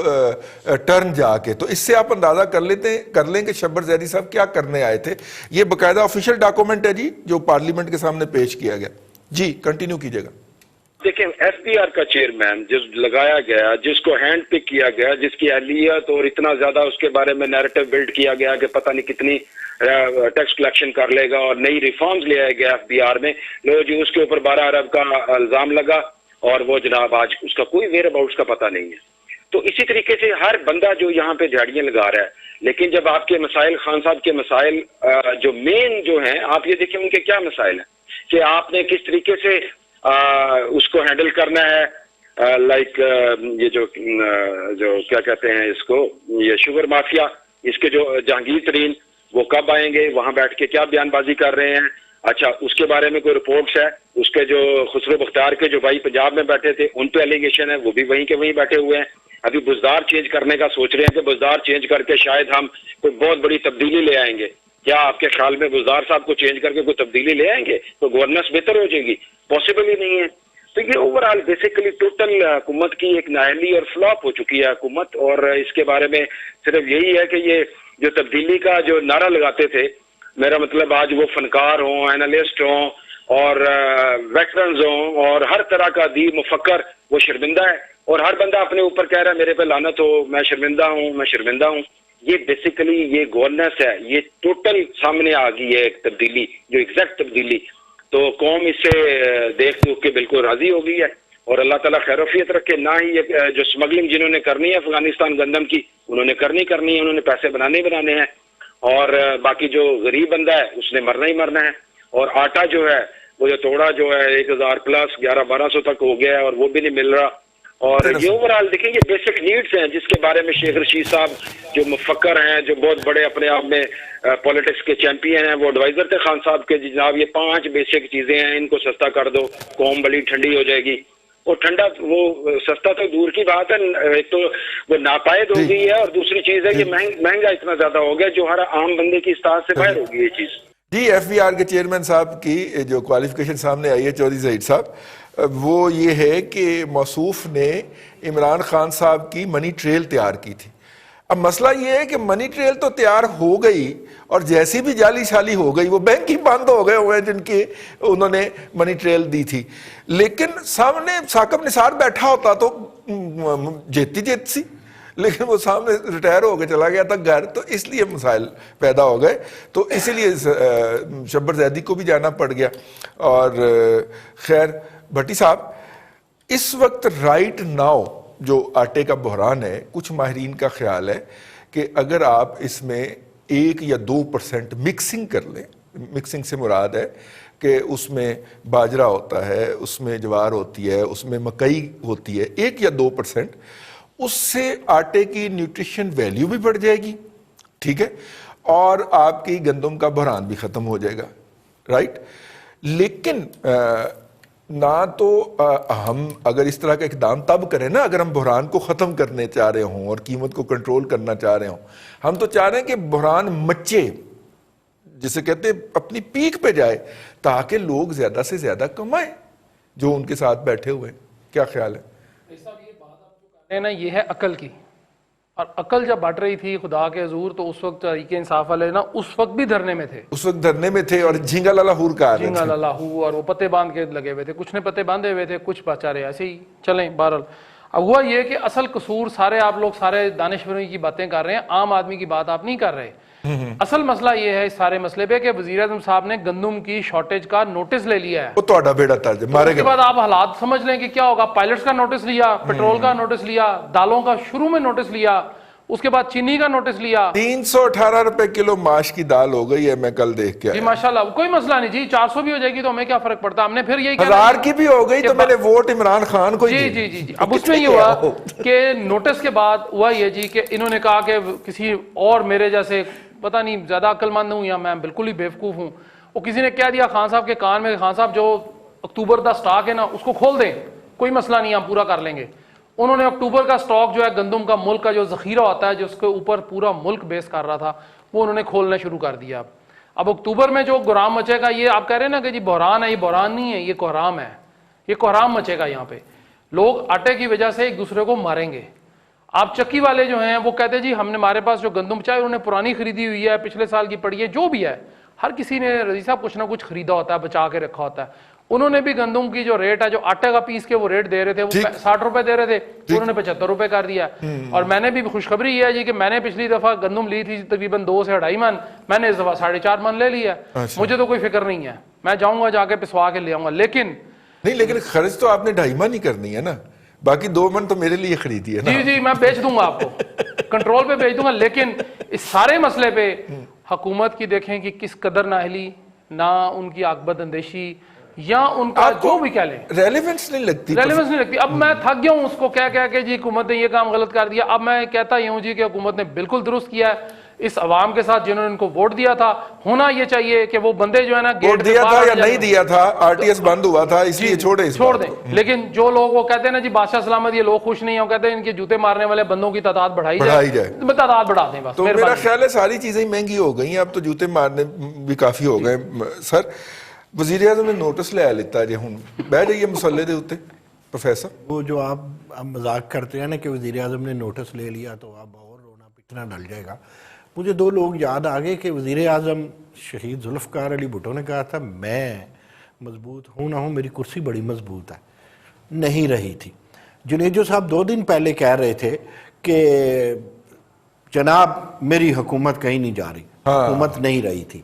ٹرن جا کے. تو اس سے آپ اندازہ کر لیں کہ شبر زیدی صاحب کیا کرنے آئے تھے. یہ باقاعدہ آفیشیل ڈاکومنٹ ہے جی جو پارلیمنٹ کے سامنے پیش کیا گیا. جی کنٹینیو کیجئے گا. دیکھیں ایف بی آر کا چیئرمین جس لگایا گیا، جس کو ہینڈ پک کیا گیا، جس کی اہلیت اور اتنا زیادہ اس کے بارے میں نیریٹو بلڈ کیا گیا کہ پتہ نہیں کتنی ٹیکس کلیکشن کر لے گا اور نئی ریفارمز لے آئے گیا ایف بی آر میں، لو جی اس کے اوپر 12 ارب کا الزام لگا اور وہ جناب آج اس کا کوئی ویئر اباؤٹس کا پتہ نہیں ہے. تو اسی طریقے سے ہر بندہ جو یہاں پہ جھاڑیاں لگا رہا ہے. لیکن جب آپ کے مسائل، خان صاحب کے مسائل جو مین جو ہیں، آپ یہ دیکھیں ان کے کیا مسائل ہیں کہ آپ نے کس طریقے سے اس کو ہینڈل کرنا ہے. لائک یہ جو کیا کہتے ہیں اس کو، یہ شوگر مافیا، اس کے جو جہانگیر ترین وہ کب آئیں گے، وہاں بیٹھ کے کیا بیان بازی کر رہے ہیں. اچھا اس کے بارے میں کوئی رپورٹس ہے؟ اس کے جو خسرو بختیار کے جو بھائی پنجاب میں بیٹھے تھے ان پہ ایلیگیشن ہے، وہ بھی وہیں کے وہیں بیٹھے ہوئے ہیں. ابھی بزدار چینج کرنے کا سوچ رہے ہیں کہ بزدار چینج کر کے شاید ہم کوئی بہت بڑی تبدیلی لے آئیں گے. کیا آپ کے خیال میں بزدار صاحب کو چینج کر کے کوئی تبدیلی لے آئیں گے؟ تو گورننس بہتر ہو جائے گی؟ پاسبل ہی نہیں ہے. تو یہ اوور آل بیسیکلی ٹوٹل حکومت کی ایک نااہلی اور فلاپ ہو چکی ہے حکومت. اور اس کے بارے میں صرف یہی ہے کہ یہ جو تبدیلی کا جو نعرہ لگاتے تھے، میرا مطلب آج وہ فنکار ہوں، اینالسٹ ہوں اور ویٹرنز ہوں اور ہر طرح کا ادیب مفکر، وہ شرمندہ ہے. اور ہر بندہ اپنے اوپر کہہ رہا ہے میرے پہ لعنت ہو، میں شرمندہ ہوں، میں شرمندہ ہوں. یہ بیسیکلی یہ گورننس ہے، یہ ٹوٹل سامنے آ گئی ہے ایک تبدیلی، جو ایگزیکٹ تبدیلی. تو قوم اس سے دیکھ کے بالکل راضی ہو گئی ہے. اور اللہ تعالیٰ خیروفیت رکھے. نہ ہی یہ جو اسمگلنگ جنہوں نے کرنی ہے افغانستان گندم کی، انہوں نے کرنی ہے، انہوں نے پیسے بنانے ہیں. اور باقی جو غریب بندہ ہے اس نے مرنا ہی مرنا ہے. اور آٹا جو ہے وہ جو توڑا جو ہے 1000 پلس 1100-1200 تک ہو گیا ہے اور وہ بھی نہیں مل رہا. اور یہ اوور آل دیکھیں یہ بیسک نیڈز ہیں جس کے بارے میں شیخ رشید صاحب جو مفکر ہیں، جو بہت بڑے اپنے آپ میں پولیٹکس کے چیمپئن ہیں، وہ ایڈوائزر تھے خان صاحب کے. جناب یہ 5 بیسک چیزیں ہیں، ان کو سستا کر دو، قوم بڑی ٹھنڈی ہو جائے گی. اور ٹھنڈا وہ سستا تو دور کی بات ہے، ایک تو وہ ناپائد ہو گئی ہے اور دوسری چیز ہے کہ مہنگا اتنا زیادہ ہو گیا جو ہر عام بندے کی استطاعت سے باہر ہوگی یہ چیز. جی ایف بی آر کے چیئرمین صاحب کی جو کوالیفیکیشن سامنے آئی ہے چودھری ظہیر صاحب، وہ یہ ہے کہ موصوف نے عمران خان صاحب کی منی ٹریل تیار کی تھی. اب مسئلہ یہ ہے کہ منی ٹریل تو تیار ہو گئی اور جیسی بھی جعلی شالی ہو گئی، وہ بینک ہی بند ہو گئے ہوئے ہیں جن کی انہوں نے منی ٹریل دی تھی، لیکن سامنے ثاقب نثار بیٹھا ہوتا تو جیت سی، لیکن وہ سامنے ریٹائر ہو کے چلا گیا تھا گھر، تو اس لیے مسائل پیدا ہو گئے، تو اسی لیے شبر زیدی کو بھی جانا پڑ گیا۔ اور خیر بھٹی صاحب، اس وقت رائٹ ناؤ جو آٹے کا بحران ہے، کچھ ماہرین کا خیال ہے کہ اگر آپ اس میں 1 یا 2% مکسنگ کر لیں، مکسنگ سے مراد ہے کہ اس میں باجرہ ہوتا ہے، اس میں جوار ہوتی ہے، اس میں مکئی ہوتی ہے، 1 یا 2%، اس سے آٹے کی نیوٹریشن ویلیو بھی بڑھ جائے گی، ٹھیک ہے، اور آپ کی گندم کا بحران بھی ختم ہو جائے گا، رائٹ۔ لیکن نہ تو ہم اگر اس طرح کا اقدام تب کریں نا اگر ہم بحران کو ختم کرنے چاہ رہے ہوں اور قیمت کو کنٹرول کرنا چاہ رہے ہوں، ہم تو چاہ رہے ہیں کہ بحران مچے، جسے کہتے ہیں اپنی پیک پہ جائے، تاکہ لوگ زیادہ سے زیادہ کمائیں جو ان کے ساتھ بیٹھے ہوئے ہیں۔ کیا خیال ہے؟ نا یہ ہے عقل کی، اور عقل جب بٹ رہی تھی خدا کے حضور تو اس وقت تحریک انصاف والے نا اس وقت بھی دھرنے میں تھے، اس وقت دھرنے میں تھے اور جھینگا لالا ہور کا جھینگا لالا ہو، اور وہ پتے باندھ کے لگے ہوئے تھے، کچھ نے پتے باندھے ہوئے تھے، کچھ بیچارے ایسے ہی چلیں۔ بہرحال اب ہوا یہ کہ اصل قصور سارے آپ لوگ سارے دانشوری کی باتیں کر رہے ہیں، عام آدمی کی بات آپ نہیں کر رہے۔ اصل مسئلہ یہ ہے اس سارے مسئلے پہ کہ وزیر اعظم صاحب نے گندم کی شارٹیج کا نوٹس لے لیا ہے، وہ تو بیڑا ترج مارے اس کے بعد آپ حالات سمجھ لیں کہ کیا ہوگا۔ پائلٹس کا نوٹس لیا، پیٹرول کا نوٹس لیا، دالوں کا شروع میں نوٹس لیا، اس کے بعد چینی کا نوٹس لیا۔ 318 روپے کلو ماش کی دال ہو گئی ہے، میں کل دیکھ کے جی ماشاءاللہ، کوئی مسئلہ نہیں جی، 400 بھی ہو جائے گی تو ہمیں کیا فرق پڑتا، ہم نے پھر یہی 1000 کی بھی ہو گئی تو میں نے ووٹ عمران خان کو ہی جی جی جی۔ اب اس میں یہ ہوا کہ نوٹس کے بعد ہوا یہ جی کہ انہوں نے کہا کہ کسی اور میرے جیسے پتہ نہیں زیادہ عقل مند ہوں یا میں بالکل ہی بیوقوف ہوں، وہ کسی نے کہہ دیا خان صاحب کے کان میں، خان صاحب جو اکتوبر کا سٹاک ہے نا اس کو کھول دیں، کوئی مسئلہ نہیں، ہم پورا کر لیں گے۔ انہوں نے اکتوبر کا سٹاک جو ہے گندم کا ملک کا جو ذخیرہ ہوتا ہے، جو اس کے اوپر پورا ملک بیس کر رہا تھا، وہ انہوں نے کھولنا شروع کر دیا۔ اب اکتوبر میں جو گرام مچے گا، یہ آپ کہہ رہے ہیں نا کہ جی بحران ہے، یہ بحران نہیں ہے، یہ کوہرام ہے، یہ کوہرام مچے گا یہاں پہ، لوگ آٹے کی وجہ سے ایک دوسرے کو ماریں گے۔ آپ چکی والے جو ہیں وہ کہتے ہیں جی ہم نے ہمارے پاس جو گندم چاہے انہوں نے پرانی خریدی ہوئی ہے، پچھلے سال کی پڑی ہے، جو بھی ہے، ہر کسی نے رضی صاحب کچھ نہ کچھ خریدا ہوتا ہے، بچا کے رکھا ہوتا ہے۔ انہوں نے بھی گندم کی جو ریٹ ہے، جو آٹے کا پیس کے وہ ریٹ دے رہے تھے، وہ 60 روپے دے رہے تھے، انہوں نے 75 روپے کر دیا۔ اور میں نے بھی خوشخبری یہ ہے جی کہ میں نے پچھلی دفعہ گندم لی تھی تقریباً 2 سے 2.5 من، میں نے اس دفعہ 4.5 من لے لیا۔ مجھے تو کوئی فکر نہیں ہے، میں جاؤں گا جا کے پسوا کے لے آؤں گا، لیکن خرچ تو آپ نے 2.5 من ہی کرنی ہے نا، باقی 2 من تو میرے لیے خریدی ہے نا۔ جی جی میں بیچ دوں گا آپ کو، کنٹرول پہ بیچ دوں گا، لیکن اس سارے مسئلے پہ حکومت کی دیکھیں کہ کس قدر نااہلی، نہ ان کی عاقبت اندیشی یا ان کا جو بھی کہہ لیں، ریلیونس نہیں لگتی، ریلیونس نہیں لگتی۔ اب میں تھک گیا ہوں اس کو کہہ کہ جی حکومت نے یہ کام غلط کر دیا، اب میں کہتا ہی ہوں جی کہ حکومت نے بالکل درست کیا ہے، اس عوام کے ساتھ جنہوں نے ان کو ووٹ دیا تھا، ہونا یہ چاہیے کہ وہ بندے جو ہے نا ووٹ دیا تھا یا نہیں دیا تھا، آر ٹی ایس بند ہوا تھا، اس لیے چھوڑ دیں۔ لیکن جو لوگ وہ کہتے ہیں نا جی بادشاہ سلامت، یہ لوگ خوش نہیں ہیں، وہ کہتے ہیں ان کے جوتے مارنے والے بندوں کی تعداد بڑھائی جائے، تعداد بڑھا دیں بس۔ تو میرا خیال ہے ساری چیزیں مہنگی ہو گئی ہیں، اب تو جوتے مارنے بھی کافی ہو گئے۔ سر وزیر اعظم نے نوٹس لے لیتا جی، ہوں بہ جائیے مسئلے دے اوتے پروفیسر۔ وہ جو آپ مذاق کرتے ہیں نا کہ وزیر اعظم نے نوٹس لے لیا تو اب اور رونا پٹنا ڈل جائے گا، مجھے 2 لوگ یاد آ گئے کہ وزیر اعظم شہید ذوالفقار علی بھٹو نے کہا تھا میں مضبوط ہوں نہ ہوں میری کرسی بڑی مضبوط ہے، نہیں رہی تھی۔ جنیجو صاحب 2 دن پہلے کہہ رہے تھے کہ جناب میری حکومت کہیں نہیں جا رہی، حکومت نہیں رہی تھی۔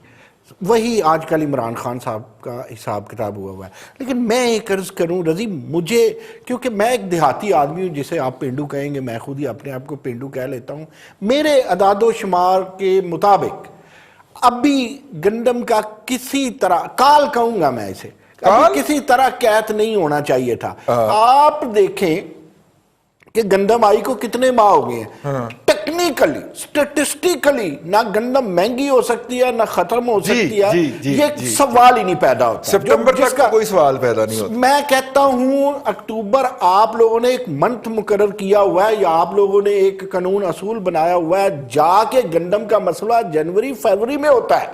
وہی آج کل عمران خان صاحب کا حساب کتاب ہوا ہے۔ لیکن میں ایک عرض کروں رضی، مجھے کیونکہ میں ایک دیہاتی آدمی ہوں، جسے آپ پینڈو کہیں گے، میں خود ہی اپنے آپ کو پینڈو کہہ لیتا ہوں، میرے اعداد و شمار کے مطابق اب بھی گندم کا کسی طرح کال کہوں گا میں اسے، کسی طرح قحط نہیں ہونا چاہیے تھا۔ آپ دیکھیں کہ گندم آئی کو کتنے ماہ ہو گئے ہیں، ٹیکنیکلی سٹیٹسٹیکلی نہ گندم مہنگی ہو سکتی ہے نہ ختم ہو سکتی ہے، یہ سوال ہی نہیں پیدا ہوتا، سپٹمبر تک کا کوئی سوال پیدا نہیں ہوتا۔ میں کہتا ہوں اکتوبر آپ لوگوں نے ایک منتھ مقرر کیا ہوا ہے، یا آپ لوگوں نے ایک قانون اصول بنایا ہوا ہے، جا کے گندم کا مسئلہ جنوری فروری میں ہوتا ہے،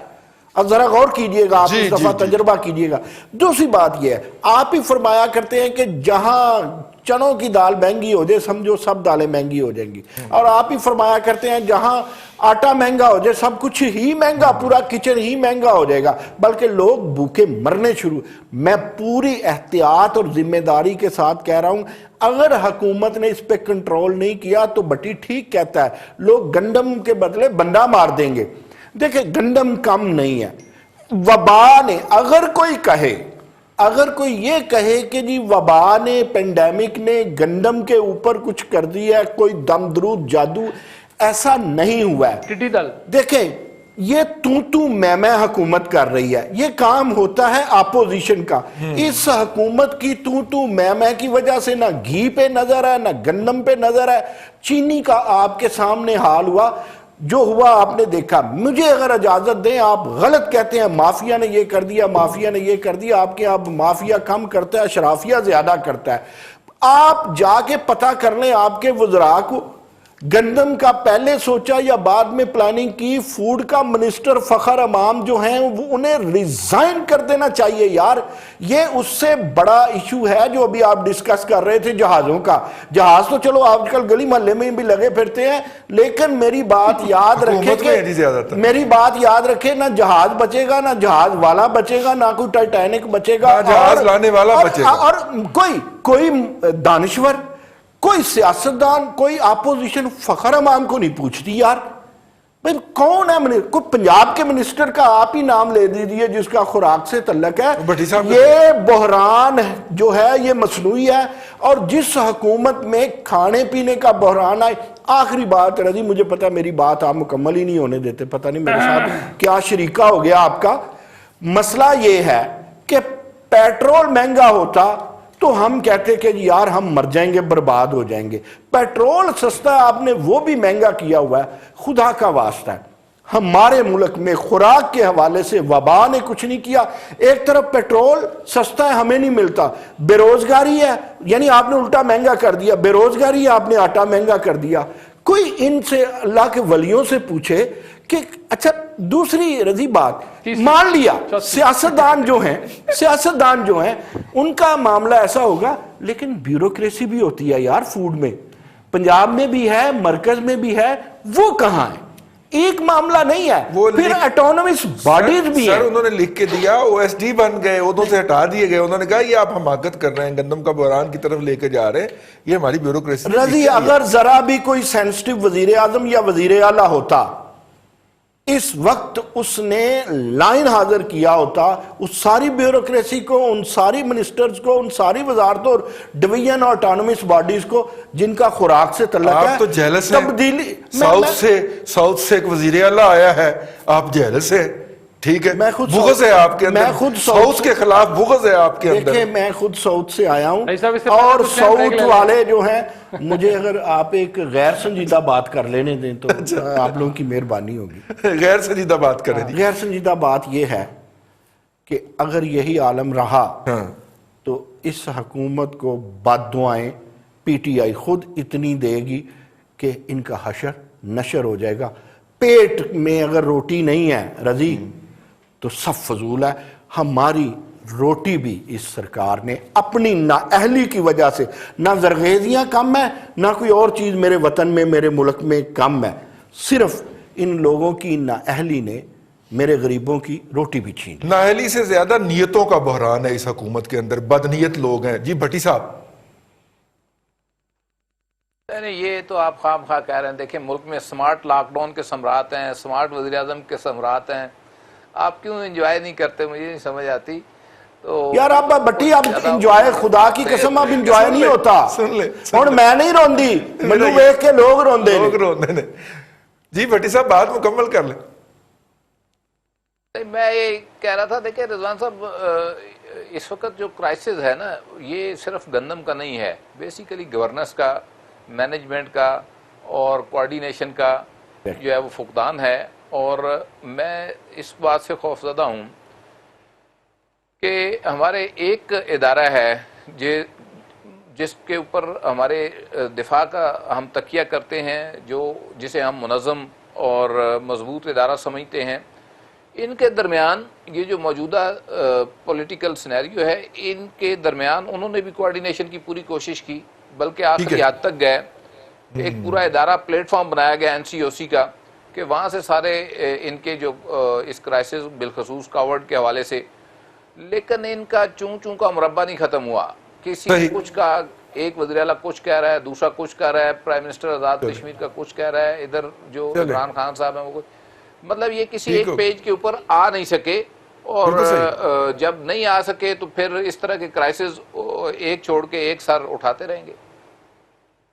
اب ذرا غور کیجئے گا، آپ جی، اس دفعہ جی، جی۔ تجربہ کیجئے گا۔ دوسری بات یہ ہے، آپ ہی فرمایا کرتے ہیں کہ جہاں چنوں کی دال مہنگی ہو جائے سمجھو سب دالیں مہنگی ہو جائیں گی، اور آپ ہی فرمایا کرتے ہیں جہاں آٹا مہنگا ہو جائے سب کچھ ہی مہنگا، پورا کچن ہی مہنگا ہو جائے گا، بلکہ لوگ بھوکے مرنے شروع۔ میں پوری احتیاط اور ذمہ داری کے ساتھ کہہ رہا ہوں، اگر حکومت نے اس پہ کنٹرول نہیں کیا تو بٹی ٹھیک کہتا ہے، لوگ گندم کے بدلے بندہ مار دیں گے۔ دیکھیں گندم کم نہیں ہے، وبا نے اگر کوئی یہ کہے کہ جی وبا نے، پینڈیمک نے گندم کے اوپر کچھ کر دیا ہے، کوئی دم درود جادو، ایسا نہیں ہوا ہے۔ ٹڈی دل دیکھیں یہ تو میں حکومت کر رہی ہے، یہ کام ہوتا ہے اپوزیشن کا۔ اس حکومت کی تو میں کی وجہ سے نہ گھی پہ نظر ہے، نہ گندم پہ نظر ہے۔ چینی کا آپ کے سامنے حال ہوا، جو ہوا آپ نے دیکھا۔ مجھے اگر اجازت دیں، آپ غلط کہتے ہیں مافیا نے یہ کر دیا، مافیا نے یہ کر دیا، آپ کے اب مافیا کم کرتا ہے، اشرافیہ زیادہ کرتا ہے۔ آپ جا کے پتہ کر لیں آپ کے وزراء کو، گندم کا پہلے سوچا یا بعد میں پلاننگ کی؟ فوڈ کا منسٹر فخر امام جو ہیں انہیں ریزائن کر دینا چاہیے یار۔ یہ اس سے بڑا ایشو ہے جو ابھی آپ ڈسکس کر رہے تھے جہازوں کا۔ جہاز تو چلو آج کل گلی محلے میں بھی لگے پھرتے ہیں، لیکن میری بات یاد رکھے نہ جہاز بچے گا، نہ جہاز والا بچے گا، نہ کوئی ٹائٹینک بچے گا، نہ جہاز لانے والا بچے گا، اور کوئی دانشور، کوئی سیاستدان، کوئی اپوزیشن فخر امام کو نہیں پوچھتی یار۔ بھئی کون ہے؟ کوئی پنجاب کے منسٹر کا آپ ہی نام لے دیجئے جس کا خوراک سے تعلق ہے۔ یہ بحران جو ہے یہ مصنوعی ہے، اور جس حکومت میں کھانے پینے کا بحران آئے۔ آخری بات رضی، مجھے پتا میری بات آپ مکمل ہی نہیں ہونے دیتے، پتہ نہیں میرے ساتھ کیا شریکہ ہو گیا آپ کا۔ مسئلہ یہ ہے کہ پیٹرول مہنگا ہوتا تو ہم کہتے کہ یار ہم مر جائیں گے، برباد ہو جائیں گے۔ پیٹرول سستا ہے، آپ نے وہ بھی مہنگا کیا ہوا ہے۔ خدا کا واسطہ ہے، ہمارے ملک میں خوراک کے حوالے سے وبا نے کچھ نہیں کیا۔ ایک طرف پیٹرول سستا ہے، ہمیں نہیں ملتا، بے روزگاری ہے، یعنی آپ نے الٹا مہنگا کر دیا، بے روزگاری ہے، آپ نے آٹا مہنگا کر دیا۔ کوئی ان سے اللہ کے ولیوں سے پوچھے کہ اچھا دوسری رضی بات، مان لیا سیاستدان جو ہیں ان کا معاملہ ایسا ہوگا، لیکن بیوروکریسی بھی ہوتی ہے یار فوڈ میں، پنجاب میں بھی ہے، مرکز میں بھی ہے، وہ کہاں ہے؟ ایک معاملہ نہیں ہے، پھر اٹونومس باڈیز بھی ہیں۔ سر انہوں نے لکھ کے دیا، او ایس ڈی بن گئے، عہدوں سے ہٹا دیے گئے، انہوں نے کہا یہ آپ حماقت کر رہے ہیں، گندم کا بحران کی طرف لے کے جا رہے ہیں، یہ ہماری بیوروکریسی۔ رضی اگر ذرا بھی کوئی سینسٹیو وزیر اعظم یا وزیر اعلیٰ ہوتا، اس وقت اس نے لائن حاضر کیا ہوتا، اس ساری بیوروکریسی کو، ان ساری منسٹرز کو، ان ساری وزارتوں اور ڈویژن اور اٹانومس باڈیز کو جن کا خوراک سے تعلق ہے۔ آپ تو جیلس ہیں، تبدیلی ساؤتھ سے ایک وزیر اعلیٰ آیا ہے، آپ جیلس ہیں، ٹھیک ہے، بغض ہے آپ کے اندر، ساؤتھ کے خلاف بغض ہے آپ کے اندر۔ دیکھیں میں خود ساؤتھ سے آیا ہوں، اور ساؤتھ والے جو ہیں، مجھے اگر آپ ایک غیر سنجیدہ بات کر لینے دیں تو آپ لوگوں کی مہربانی ہوگی۔ غیر سنجیدہ بات کریں جی۔ غیر سنجیدہ بات یہ ہے کہ اگر یہی عالم رہا تو اس حکومت کو بد دعائیں پی ٹی آئی خود اتنی دے گی کہ ان کا حشر نشر ہو جائے گا۔ پیٹ میں اگر روٹی نہیں ہے رضی تو سب فضول ہے۔ ہماری روٹی بھی اس سرکار نے اپنی نااہلی کی وجہ سے، نہ زرخیزیاں کم ہے، نہ کوئی اور چیز میرے وطن میں، میرے ملک میں کم ہے، صرف ان لوگوں کی نااہلی نے میرے غریبوں کی روٹی بھی چھین۔ نااہلی سے زیادہ نیتوں کا بحران ہے اس حکومت کے اندر، بدنیت لوگ ہیں۔ جی بھٹی صاحب۔ یہ تو آپ خواہ مخواہ کہہ رہے ہیں، دیکھیں ملک میں سمارٹ لاک ڈاؤن کے ثمرات ہیں، سمارٹ وزیر اعظم کے ثمرات ہیں، آپ کیوں انجوائے نہیں کرتے؟ مجھے نہیں سمجھ آتی۔ تو یار اب بٹی اب انجوائے، خدا کی قسم اب انجوائے نہیں ہوتا۔ اور میں نہیں روندی، منو ویکھ کے لوگ روندے نے۔ جی بھٹی صاحب بات مکمل کر لیں۔ میں یہ کہہ رہا تھا، دیکھیں رضوان صاحب، اس وقت جو کرائسس ہے نا، یہ صرف گندم کا نہیں ہے، بیسیکلی گورننس کا، مینجمنٹ کا اور کوارڈینیشن کا جو ہے وہ فقدان ہے۔ اور میں اس بات سے خوفزدہ ہوں کہ ہمارے ایک ادارہ ہے جس کے اوپر ہمارے دفاع کا ہم تکیہ کرتے ہیں، جسے ہم منظم اور مضبوط ادارہ سمجھتے ہیں، ان کے درمیان یہ جو موجودہ پولیٹیکل سینیریو ہے، ان کے درمیان انہوں نے بھی کوارڈینیشن کی پوری کوشش کی، بلکہ آخری حد تک گئے. ایک پورا ادارہ پلیٹ فارم بنایا گیا NCOC کا کہ وہاں سے سارے ان کے جو اس کرائسس بالخصوص کاورڈ کے حوالے سے، لیکن ان کا چوں چوں کا مربع نہیں ختم ہوا. کسی نے کچھ کہا، ایک وزیر اعلیٰ کچھ کہہ رہا ہے، دوسرا کچھ کہہ رہا ہے، پرائم منسٹر آزاد کشمیر کا کچھ کہہ رہا ہے، ادھر جو عمران خان صاحب ہیں وہ مطلب یہ کسی ایک پیج کے اوپر آ نہیں سکے، اور جب نہیں آ سکے تو پھر اس طرح کے کرائسس ایک چھوڑ کے ایک سر اٹھاتے رہیں گے.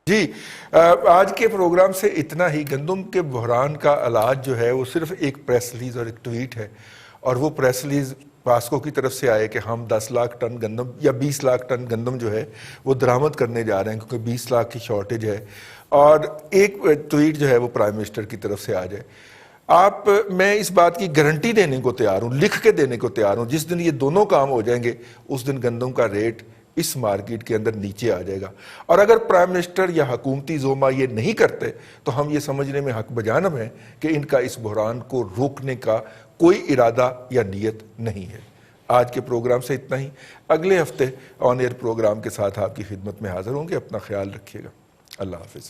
جی آج کے پروگرام سے اتنا ہی. گندم کے بحران کا علاج جو ہے وہ صرف ایک پریس ریلیز اور ایک ٹویٹ ہے، اور وہ پریس ریلیز پاسکو کی طرف سے آئے کہ ہم 10 لاکھ ٹن گندم یا 20 لاکھ ٹن گندم جو ہے وہ درآمد کرنے جا رہے ہیں کیونکہ 20 لاکھ کی شارٹیج ہے، اور ایک ٹویٹ جو ہے وہ پرائم منسٹر کی طرف سے آ جائے. میں اس بات کی گارنٹی دینے کو تیار ہوں، لکھ کے دینے کو تیار ہوں، جس دن یہ دونوں کام ہو جائیں گے اس دن گندم کا ریٹ اس مارکیٹ کے اندر نیچے آ جائے گا. اور اگر پرائم منسٹر یا حکومتی زوما یہ نہیں کرتے تو ہم یہ سمجھنے میں حق بجانب ہیں کہ ان کا اس بحران کو روکنے کا کوئی ارادہ یا نیت نہیں ہے. آج کے پروگرام سے اتنا ہی. اگلے ہفتے آن ایئر پروگرام کے ساتھ آپ کی خدمت میں حاضر ہوں گے. اپنا خیال رکھیے گا. اللہ حافظ.